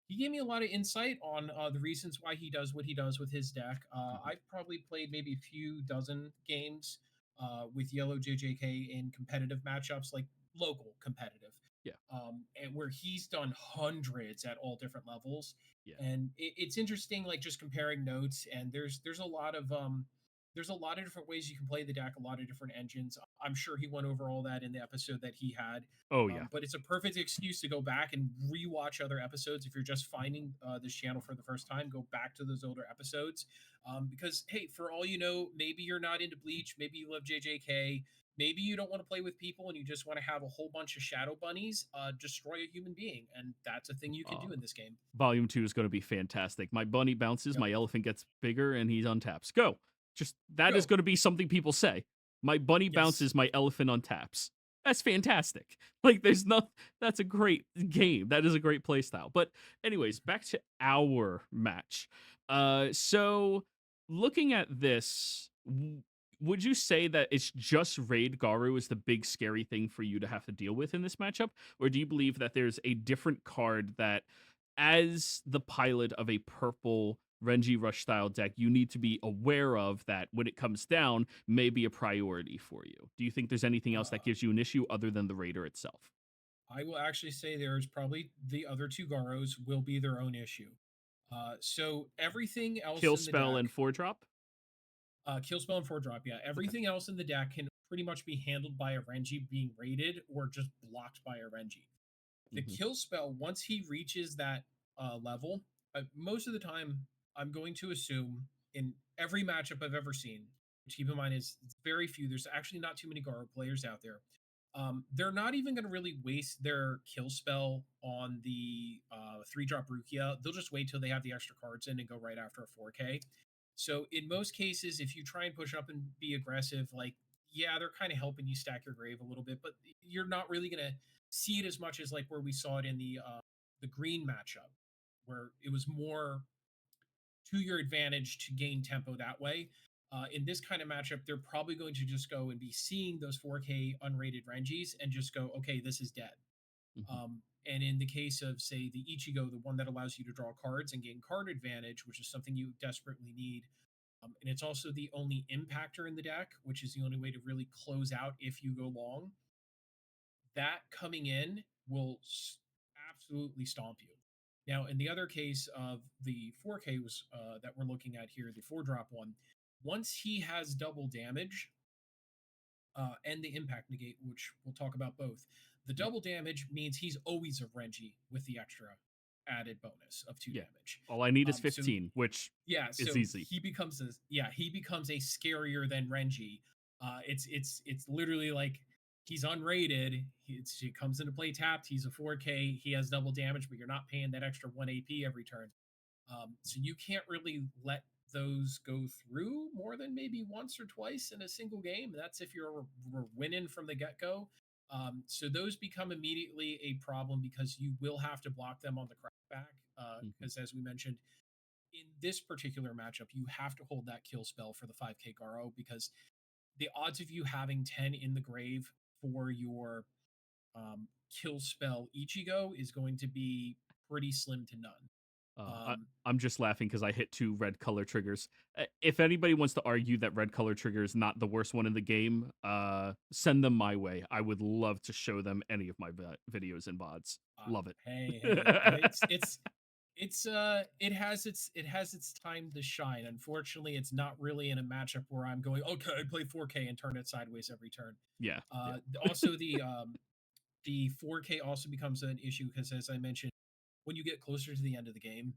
Speaker 2: he gave me a lot of insight on the reasons why he does what he does with his deck.
Speaker 1: Mhm.
Speaker 2: I've probably played maybe a few dozen games with Yellow JJK in competitive matchups, like local competitive,
Speaker 1: Yeah.
Speaker 2: and where he's done hundreds at all different levels.
Speaker 1: Yeah.
Speaker 2: And it's interesting, like just comparing notes. And there's a lot of there's a lot of different ways you can play the deck, a lot of different engines. I'm sure he went over all that in the episode that he had.
Speaker 1: Oh yeah.
Speaker 2: But it's a perfect excuse to go back and rewatch other episodes. If you're just finding this channel for the first time, go back to those older episodes. Because, hey, for all you know, maybe you're not into Bleach, maybe you love JJK, maybe you don't want to play with people and you just want to have a whole bunch of shadow bunnies destroy a human being. And that's a thing you can
Speaker 1: Uh,
Speaker 2: do in this game.
Speaker 1: Volume 2 is going to be fantastic. My bunny bounces,
Speaker 2: Yep.
Speaker 1: my elephant gets bigger, and he's untaps. Go. Just that is
Speaker 2: Go.
Speaker 1: going to be something people say. My bunny
Speaker 2: Yes.
Speaker 1: bounces, my elephant untaps. That's fantastic. Like, there's not. That's a great game. That is a great playstyle. But anyways, back to our match. So looking at this, would you say that it's just Raid Garou is the big scary thing for you to have to deal with in this matchup, or do you believe that there's a different card that, as the pilot of a purple Renji Rush style deck, you need to be aware of that when it comes down may be a priority for you? Do you think there's anything else that
Speaker 2: Uh,
Speaker 1: gives you an issue other than the Raider itself?
Speaker 2: I will actually say there's probably the other two Garos will be their own issue. So everything else
Speaker 1: Kill
Speaker 2: in the
Speaker 1: spell
Speaker 2: deck,
Speaker 1: and 4-drop?
Speaker 2: kill spell and four drop, yeah,
Speaker 1: Okay.
Speaker 2: everything else in the deck can pretty much be handled by a Renji being raided or just blocked by a Renji. The
Speaker 1: Hmm.
Speaker 2: kill spell, once he reaches that level, most of the time, I'm going to assume in every matchup I've ever seen, which keep in mind is it's very few. There's actually not too many Garou players out there. They're not even going to really waste their kill spell on the 3-drop Rukia. They'll just wait till they have the extra cards in and go right after a 4K. So in most cases, if you try and push up and be aggressive, like yeah, they're kind of helping you stack your grave a little bit, but you're not really going to see it as much as like where we saw it in the green matchup, where it was more to your advantage to gain tempo that way. In this kind of matchup, they're probably going to just go and be seeing those 4K unrated Renjis and just go, okay, this is dead.
Speaker 1: Hmm.
Speaker 2: And in the case of, say, the Ichigo, the one that allows you to draw cards and gain card advantage, which is something you desperately need. And it's also the only impactor in the deck, which is the only way to really close out if you go long. That coming in will absolutely stomp you. Now, in the other case of the 4K was that we're looking at here, the 4-drop one, once he has double damage, and the impact negate, which we'll talk about both. The
Speaker 1: Yeah.
Speaker 2: double damage means he's always a Renji with the extra added bonus of 2
Speaker 1: Yeah.
Speaker 2: damage.
Speaker 1: All I need is
Speaker 2: So
Speaker 1: 15, which
Speaker 2: yeah,
Speaker 1: is
Speaker 2: so
Speaker 1: easy.
Speaker 2: he becomes a scarier than Renji. It's literally like he's unrated. He comes into play tapped. He's a 4K. He has double damage, but you're not paying that extra 1 AP every turn. So you can't really let those go through more than maybe once or twice in a single game. That's if you're winning from the get go. So those become immediately a problem because you will have to block them on the crackback.
Speaker 1: Mhm.
Speaker 2: Because as we mentioned, in this particular matchup, you have to hold that kill spell for the 5K Garo because the odds of you having 10 in the grave for your kill spell Ichigo is going to be pretty slim to none. Um,
Speaker 1: I'm just laughing because I hit 2 red color triggers. If anybody wants to argue that red color trigger is not the worst one in the game, send them my way. I would love to show them any of my videos and VODs. Love it.
Speaker 2: hey, it has its time to shine. Unfortunately, it's not really in a matchup where I'm going, okay, I play 4K and turn it sideways every turn.
Speaker 1: Yeah, yeah,
Speaker 2: Also the 4K also becomes an issue because as I mentioned, when you get closer to the end of the game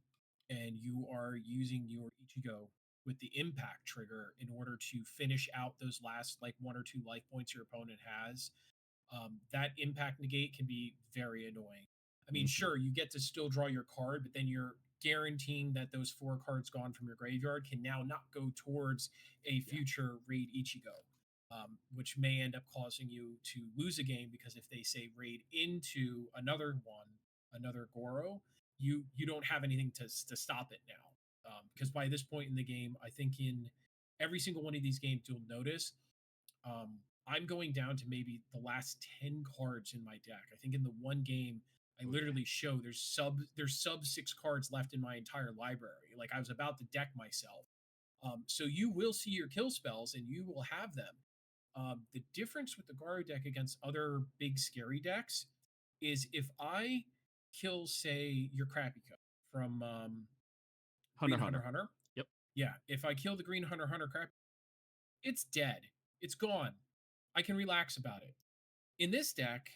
Speaker 2: and you are using your Ichigo with the impact trigger in order to finish out those last like 1 or 2 life points your opponent has, that impact negate can be very annoying. I mean,
Speaker 1: hmm,
Speaker 2: sure, you get to still draw your card, but then you're guaranteeing that those 4 cards gone from your graveyard can now not go towards a
Speaker 1: yeah,
Speaker 2: future raid Ichigo, which may end up causing you to lose a game because if they say raid into another one, another Goro, you don't have anything to stop it now. Because by this point in the game, I think in every single one of these games, you'll notice um, I'm going down to maybe the last 10 cards in my deck. I think in the one game, I
Speaker 1: oh yeah,
Speaker 2: literally show there's sub 6 cards left in my entire library. Like I was about to deck myself. So you will see your kill spells and you will have them. The difference with the Garou deck against other big scary decks is if I kill, say, your Krapika from
Speaker 1: Hunter
Speaker 2: Green
Speaker 1: Hunter.
Speaker 2: Hunter Hunter.
Speaker 1: Yep.
Speaker 2: Yeah, if I kill the Green Hunter Hunter it's dead. It's gone. I can relax about it. In this deck,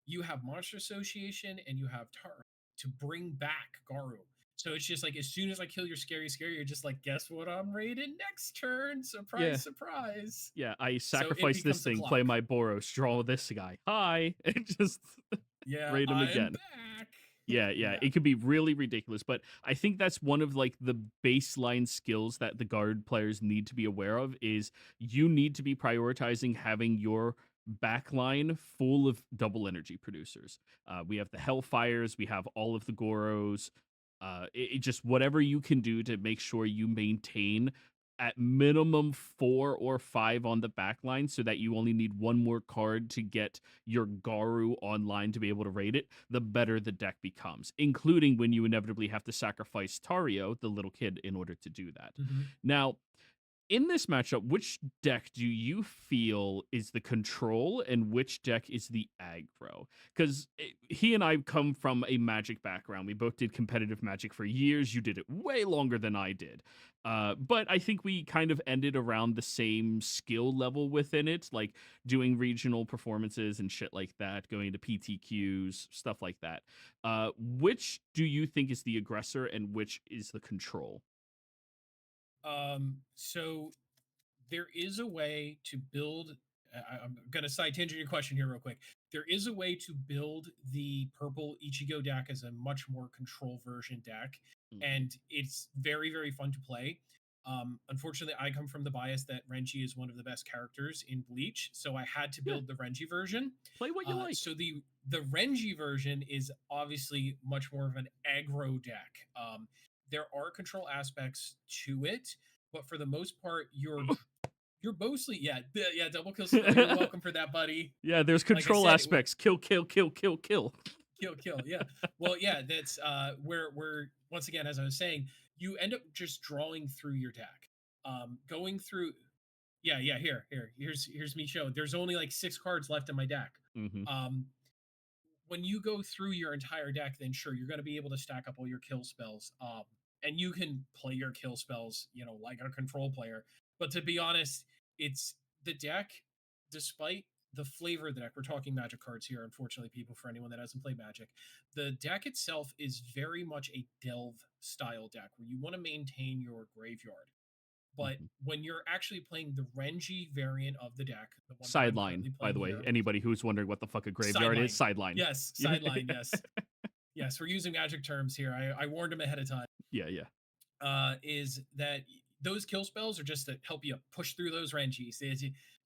Speaker 2: you have Monster Association and you have Tar to bring back Garou. So it's just like as soon as I kill your scary, you're just like, guess what I'm raiding next turn?
Speaker 1: Yeah.
Speaker 2: Surprise, surprise.
Speaker 1: Yeah, I
Speaker 2: So it
Speaker 1: sacrifice this
Speaker 2: becomes the
Speaker 1: thing, play
Speaker 2: clock.
Speaker 1: my Boros, draw this guy. Hi, and just
Speaker 2: Yeah,
Speaker 1: raid him
Speaker 2: I'm
Speaker 1: again.
Speaker 2: back.
Speaker 1: Yeah, yeah,
Speaker 2: Yeah.
Speaker 1: it could be really ridiculous, but I think that's one of like the baseline skills that the guard players need to be aware of is you need to be prioritizing having your backline full of double energy producers. We have the Hellfires, we have all of the Goros. It just whatever you can do to make sure you maintain at minimum 4 or 5 on the back line so that you only need one more card to get your Garou online to be able to raid it, the better the deck becomes, including when you inevitably have to sacrifice Tario, the little kid, in order to do that.
Speaker 2: Hmm.
Speaker 1: Now, in this matchup, which deck do you feel is the control and which deck is the aggro? Because he and I come from a Magic background. We both did competitive Magic for years. You did it way longer than I did. But I think we kind of ended around the same skill level within it, like doing regional performances and shit like that, going to PTQs, stuff like that. Which do you think is the aggressor and which is the control?
Speaker 2: So there is a way to build. I'm going to side tangent your question here real quick. There is a way to build the purple Ichigo deck as a much more control version deck,
Speaker 1: Mhm.
Speaker 2: and it's very very fun to play. Unfortunately, I come from the bias that Renji is one of the best characters in Bleach, so I had to
Speaker 1: Yeah,
Speaker 2: build the Renji version.
Speaker 1: play what you
Speaker 2: So
Speaker 1: like.
Speaker 2: the Renji version is obviously much more of an aggro deck. There are control aspects to it, but for the most part, you're mostly yeah, double kill skill. You're welcome for that, buddy.
Speaker 1: Yeah, there's
Speaker 2: Like I
Speaker 1: control
Speaker 2: said,
Speaker 1: aspects. Kill, kill, kill, kill, kill.
Speaker 2: kill. Yeah. Well, yeah, that's where once again, as I was saying, you end up just drawing through your deck. Going through yeah, here's me showing. There's only like 6 cards left in my deck.
Speaker 1: Hmm.
Speaker 2: Um when you go through your entire deck, then sure, you're going to be able to stack up all your kill spells. And you can play your kill spells, like a control player. But to be honest, it's the deck, despite the flavor of the deck, we're talking magic cards here, unfortunately, people, for anyone that hasn't played magic. The deck itself is very much a delve style deck where you want to maintain your graveyard. But
Speaker 1: Hmm.
Speaker 2: when you're actually playing the Renji variant of the deck, the one that I'm
Speaker 1: Sideline,
Speaker 2: currently
Speaker 1: by
Speaker 2: playing
Speaker 1: the way.
Speaker 2: here,
Speaker 1: Anybody who's wondering what the fuck a graveyard is,
Speaker 2: sideline.
Speaker 1: sideline.
Speaker 2: Yes,
Speaker 1: Yeah,
Speaker 2: sideline. Yes, yes. We're using magic terms here. I warned him ahead of time.
Speaker 1: yeah, yeah.
Speaker 2: Is that those kill spells are just to help you push through those Renjis.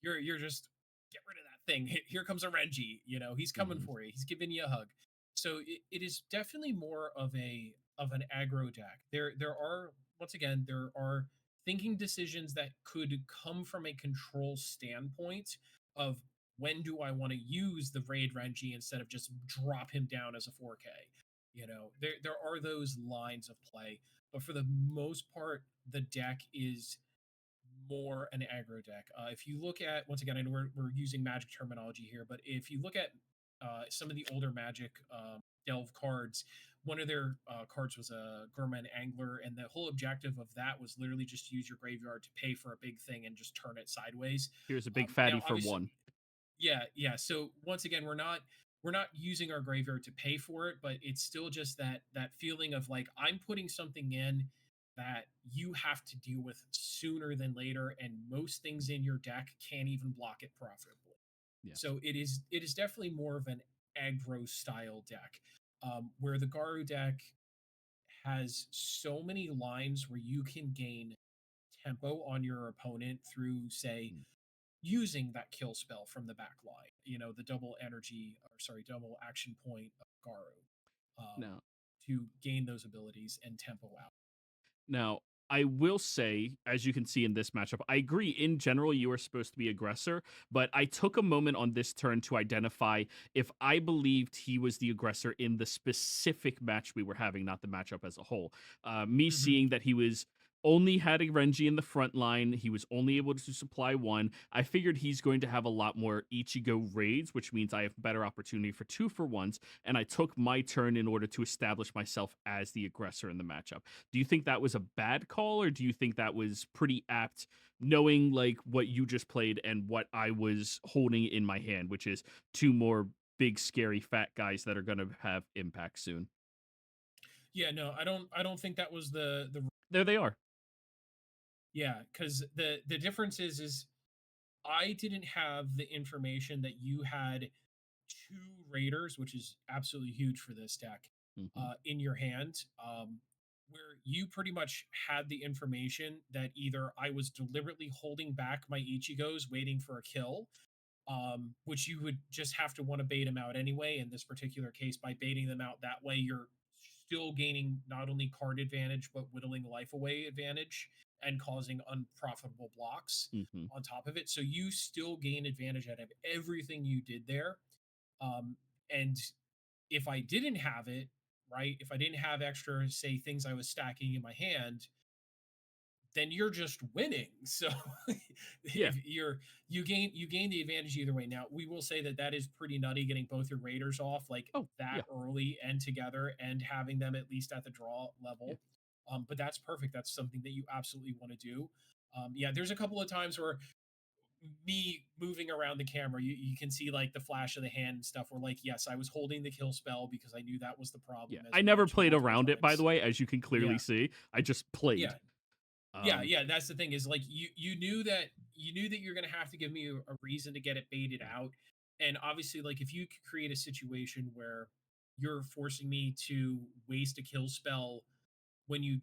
Speaker 2: You're just get rid of that thing. Here comes a Renji. He's coming
Speaker 1: Hmm.
Speaker 2: for you. He's giving you a hug. So it is definitely more of an aggro deck. There are once again there are thinking decisions that could come from a control standpoint of when do I want to use the raid Renji instead of just drop him down as a 4K. There are those lines of play, but for the most part, the deck is more an aggro deck. If you look at, once again, I know we're using magic terminology here, but if you look at some of the older magic delve cards, one of their cards was a Gurman Angler, and the whole objective of that was literally just to use your graveyard to pay for a big thing and just turn it sideways.
Speaker 1: Here's a big
Speaker 2: Now,
Speaker 1: fatty for
Speaker 2: obviously,
Speaker 1: one.
Speaker 2: yeah. So once again, we're not using our graveyard to pay for it, but it's still just that feeling of like I'm putting something in that you have to deal with sooner than later, and most things in your deck can't even block it profitably.
Speaker 1: Yeah.
Speaker 2: So it is definitely more of an aggro style deck, where the Garou deck has so many lines where you can gain tempo on your opponent through, say,
Speaker 1: Mm.
Speaker 2: using that kill spell from the back line, the double energy, or sorry, double action point of Garou, um,
Speaker 1: Now,
Speaker 2: to gain those abilities and tempo out.
Speaker 1: Now, I will say, as you can see in this matchup, I agree. In general, you are supposed to be aggressor, but I took a moment on this turn to identify if I believed he was the aggressor in the specific match we were having, not the matchup as a whole. Me
Speaker 2: Hmm.
Speaker 1: seeing that he was only had a Renji in the front line. He was only able to supply one. I figured he's going to have a lot more Ichigo raids, which means I have better opportunity for 2-for-1s. And I took my turn in order to establish myself as the aggressor in the matchup. Do you think that was a bad call, or do you think that was pretty apt, knowing like what you just played and what I was holding in my hand, which is two more big, scary, fat guys that are going to have impact soon?
Speaker 2: Yeah, no, I don't think that was the
Speaker 1: There they are.
Speaker 2: yeah, because the difference is I didn't have the information that you had two raiders, which is absolutely huge for this deck,
Speaker 1: Hmm.
Speaker 2: in your hand, where you pretty much had the information that either I was deliberately holding back my Ichigos waiting for a kill, which you would just have to want to bait them out anyway. In this particular case, by baiting them out that way, you're still gaining not only card advantage, but whittling life away advantage and causing unprofitable blocks
Speaker 1: Hmm.
Speaker 2: on top of it. So you still gain advantage out of everything you did there. Um, and if I didn't have it, right, if I didn't have extra, say, things I was stacking in my hand, then you're just winning. So
Speaker 1: Yeah.
Speaker 2: if you gain the advantage either way. Now we will say that that is pretty nutty getting both your raiders off like
Speaker 1: Oh,
Speaker 2: that
Speaker 1: yeah.
Speaker 2: early and together and having them at least at the draw
Speaker 1: Yeah.
Speaker 2: level. But that's perfect. That's something that you absolutely want to do. Yeah, there's a couple of times where me moving around the camera, you can see like the flash of the hand and stuff. Where like, yes, I was holding the kill spell because I knew that was the
Speaker 1: Yeah.
Speaker 2: problem, as
Speaker 1: I
Speaker 2: we
Speaker 1: never
Speaker 2: mentioned
Speaker 1: played
Speaker 2: multiple
Speaker 1: around it, by the
Speaker 2: times.
Speaker 1: way, as you can clearly
Speaker 2: Yeah,
Speaker 1: see. I just played.
Speaker 2: yeah, yeah,
Speaker 1: Um,
Speaker 2: yeah. That's the thing is like you knew that you're gonna have to give me a reason to get it baited
Speaker 1: yeah.
Speaker 2: out, and obviously like if you could create a situation where you're forcing me to waste a kill spell when you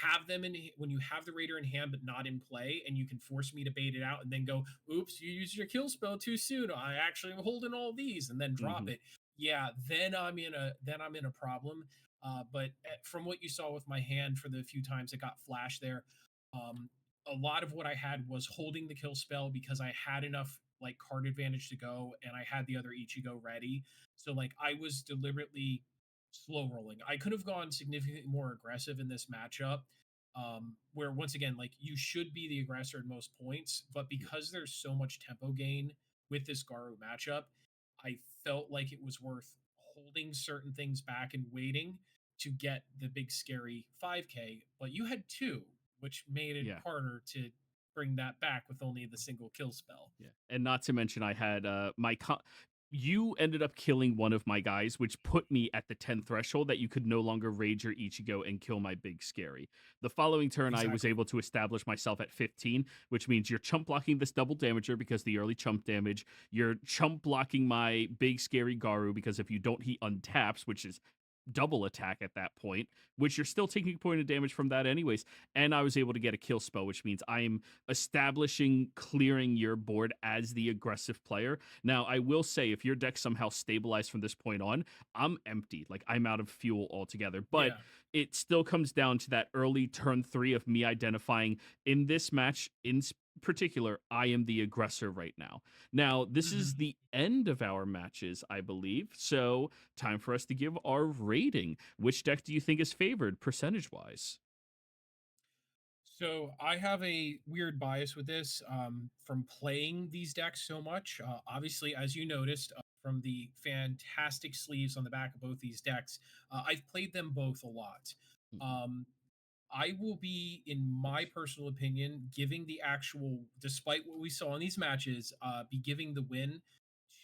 Speaker 2: have them in when you have the raider in hand but not in play, and you can force me to bait it out and then go, oops, you used your kill spell too soon, I actually am holding all these, and then drop
Speaker 1: Hmm.
Speaker 2: it. Yeah, then I'm in a problem. But from what you saw with my hand for the few times it got flash there, um a lot of what I had was holding the kill spell because I had enough like card advantage to go, and I had the other Ichigo ready. So like I was deliberately slow rolling. I could have gone significantly more aggressive in this matchup, where once again, like you should be the aggressor at most points, but
Speaker 1: Yeah.
Speaker 2: because there's so much tempo gain with this Garou matchup, I felt like it was worth holding certain things back and waiting to get the big scary 5K. But you had two, which made it
Speaker 1: Yeah.
Speaker 2: harder to bring that back with only the single kill spell.
Speaker 1: Yeah. And not to mention, I had you ended up killing one of my guys, which put me at the 10 threshold that you could no longer rage your Ichigo and kill my big scary. The following turn, I was
Speaker 2: Exactly.
Speaker 1: able to establish myself at 15, which means you're chump blocking this double damager because the early chump damage. You're chump blocking my big scary Garou because if you don't, he untaps, which is double attack at that point, which you're still taking a point of damage from that anyways. And I was able to get a kill spell, which means I'm establishing clearing your board as the aggressive player. Now, I will say if your deck somehow stabilized from this point on, I'm empty. Like I'm out of fuel altogether. But
Speaker 2: Yeah.
Speaker 1: it still comes down to that early turn 3 of me identifying in this match in particular, I am the aggressor right now. Now, this is
Speaker 2: Mhm.
Speaker 1: the end of our matches, I believe. So, time for us to give our rating. Which deck do you think is favored percentage wise?
Speaker 2: So I have a weird bias with this, from playing these decks so much. Obviously, as you noticed from the fantastic sleeves on the back of both these decks, I've played them both a lot.
Speaker 1: Mhm.
Speaker 2: Um, I will be, in my personal opinion, giving the actual, despite what we saw in these matches, be giving the win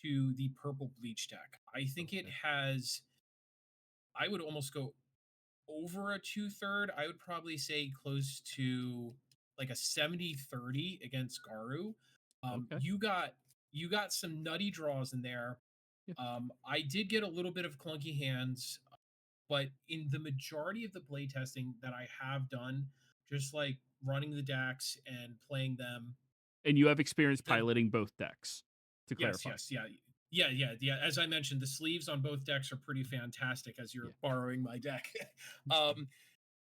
Speaker 2: to the purple bleach deck. I think it
Speaker 1: Okay.
Speaker 2: has. I would almost go over a two-third. I would probably say close to like a 70-30 against Garou.
Speaker 1: Okay.
Speaker 2: You got some nutty draws in there.
Speaker 1: Yeah.
Speaker 2: I did get a little bit of clunky hands, but in the majority of the playtesting that I have done, just like running the decks and playing them,
Speaker 1: And you have experience
Speaker 2: the
Speaker 1: piloting both decks, to
Speaker 2: yes,
Speaker 1: clarify.
Speaker 2: yes, yeah, yeah. As I mentioned, the sleeves on both decks are pretty fantastic. As you're
Speaker 1: Yeah.
Speaker 2: borrowing my deck, um,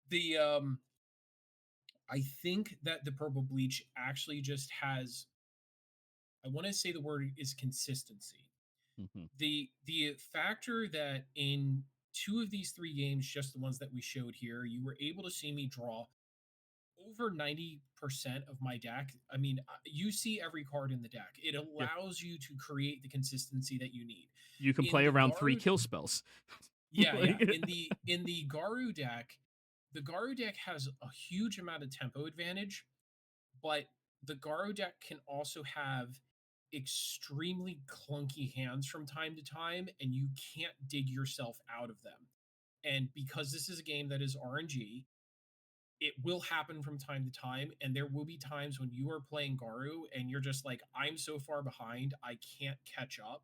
Speaker 2: the I think that the purple bleach actually just has, I want to say the word is consistency.
Speaker 1: Hmm.
Speaker 2: The factor that in two of these three games, just the ones that we showed here, you were able to see me draw over 90% of my deck, I mean, you see every card in the deck. It
Speaker 1: Yeah.
Speaker 2: allows you to create the consistency that you need.
Speaker 1: You can
Speaker 2: In
Speaker 1: play
Speaker 2: the
Speaker 1: around 3
Speaker 2: Garou,
Speaker 1: kill spells.
Speaker 2: yeah, yeah.
Speaker 1: Like,
Speaker 2: In the Garou deck, the Garou deck has a huge amount of tempo advantage, but the Garou deck can also have extremely clunky hands from time to time, and you can't dig yourself out of them. And because this is a game that is RNG, it will happen from time to time, and there will be times when you are playing Garou and you're just like, I'm so far behind, I can't catch up.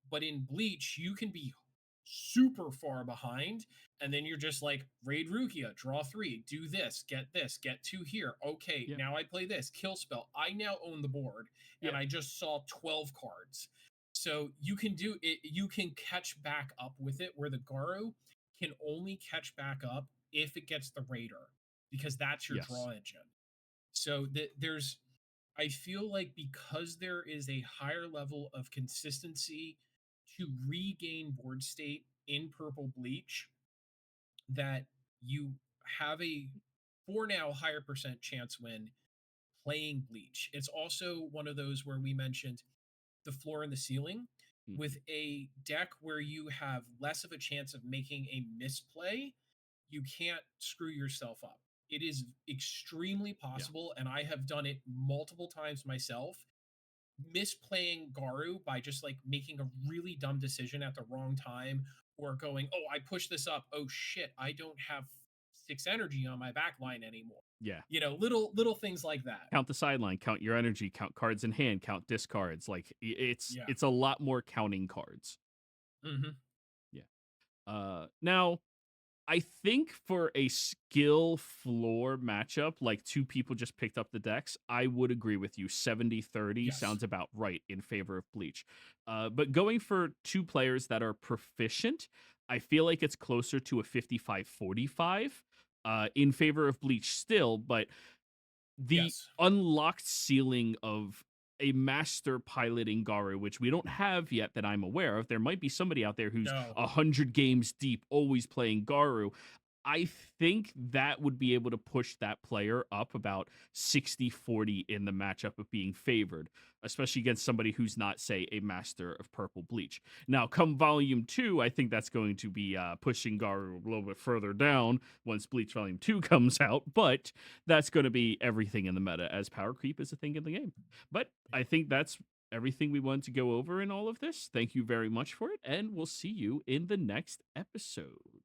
Speaker 2: But in Bleach, you can be super far behind, and then you're just like, raid Rukia, draw three, do this, get two here. Okay,
Speaker 1: yeah,
Speaker 2: now I play this, kill spell. I now own the board,
Speaker 1: yeah,
Speaker 2: and I just saw 12 cards. So you can do it, you can catch back up with it, where the Garou can only catch back up if it gets the Raider, because that's your
Speaker 1: yes,
Speaker 2: draw engine. So there's, I feel like because there is a higher level of consistency to regain board state in Purple Bleach, that you have a, for now, higher percent chance win playing Bleach. It's also one of those where we mentioned the floor and the ceiling.
Speaker 1: mhm,
Speaker 2: With a deck where you have less of a chance of making a misplay, you can't screw yourself up. It is extremely
Speaker 1: yeah,
Speaker 2: possible, and I have done it multiple times myself, misplaying Garou by just like making a really dumb decision at the wrong time, or going, oh, I pushed this up. Oh shit, I don't have 6 energy on my back line anymore.
Speaker 1: yeah.
Speaker 2: Little things like that.
Speaker 1: Count the sideline, count your energy, count cards in hand, count discards. Like,
Speaker 2: Yeah.
Speaker 1: it's a lot more counting cards.
Speaker 2: Hmm.
Speaker 1: Yeah. Now I think for a skill floor matchup, like two people just picked up the decks, I would agree with you. 70-30
Speaker 2: Yes.
Speaker 1: sounds about right in favor of Bleach. But going for two players that are proficient, I feel like it's closer to a 55-45 in favor of Bleach still, but the
Speaker 2: Yes.
Speaker 1: unlocked ceiling of a master piloting Garou, which we don't have yet that I'm aware of. There might be somebody out there who's
Speaker 2: No.
Speaker 1: 100 games deep, always playing Garou. I think that would be able to push that player up about 60-40 in the matchup of being favored, especially against somebody who's not, say, a master of Purple Bleach. Now, come Volume 2, I think that's going to be pushing Garou a little bit further down once Bleach Volume 2 comes out, but that's going to be everything in the meta, as power creep is a thing in the game. But I think that's everything we wanted to go over in all of this. Thank you very much for it, and we'll see you in the next episode.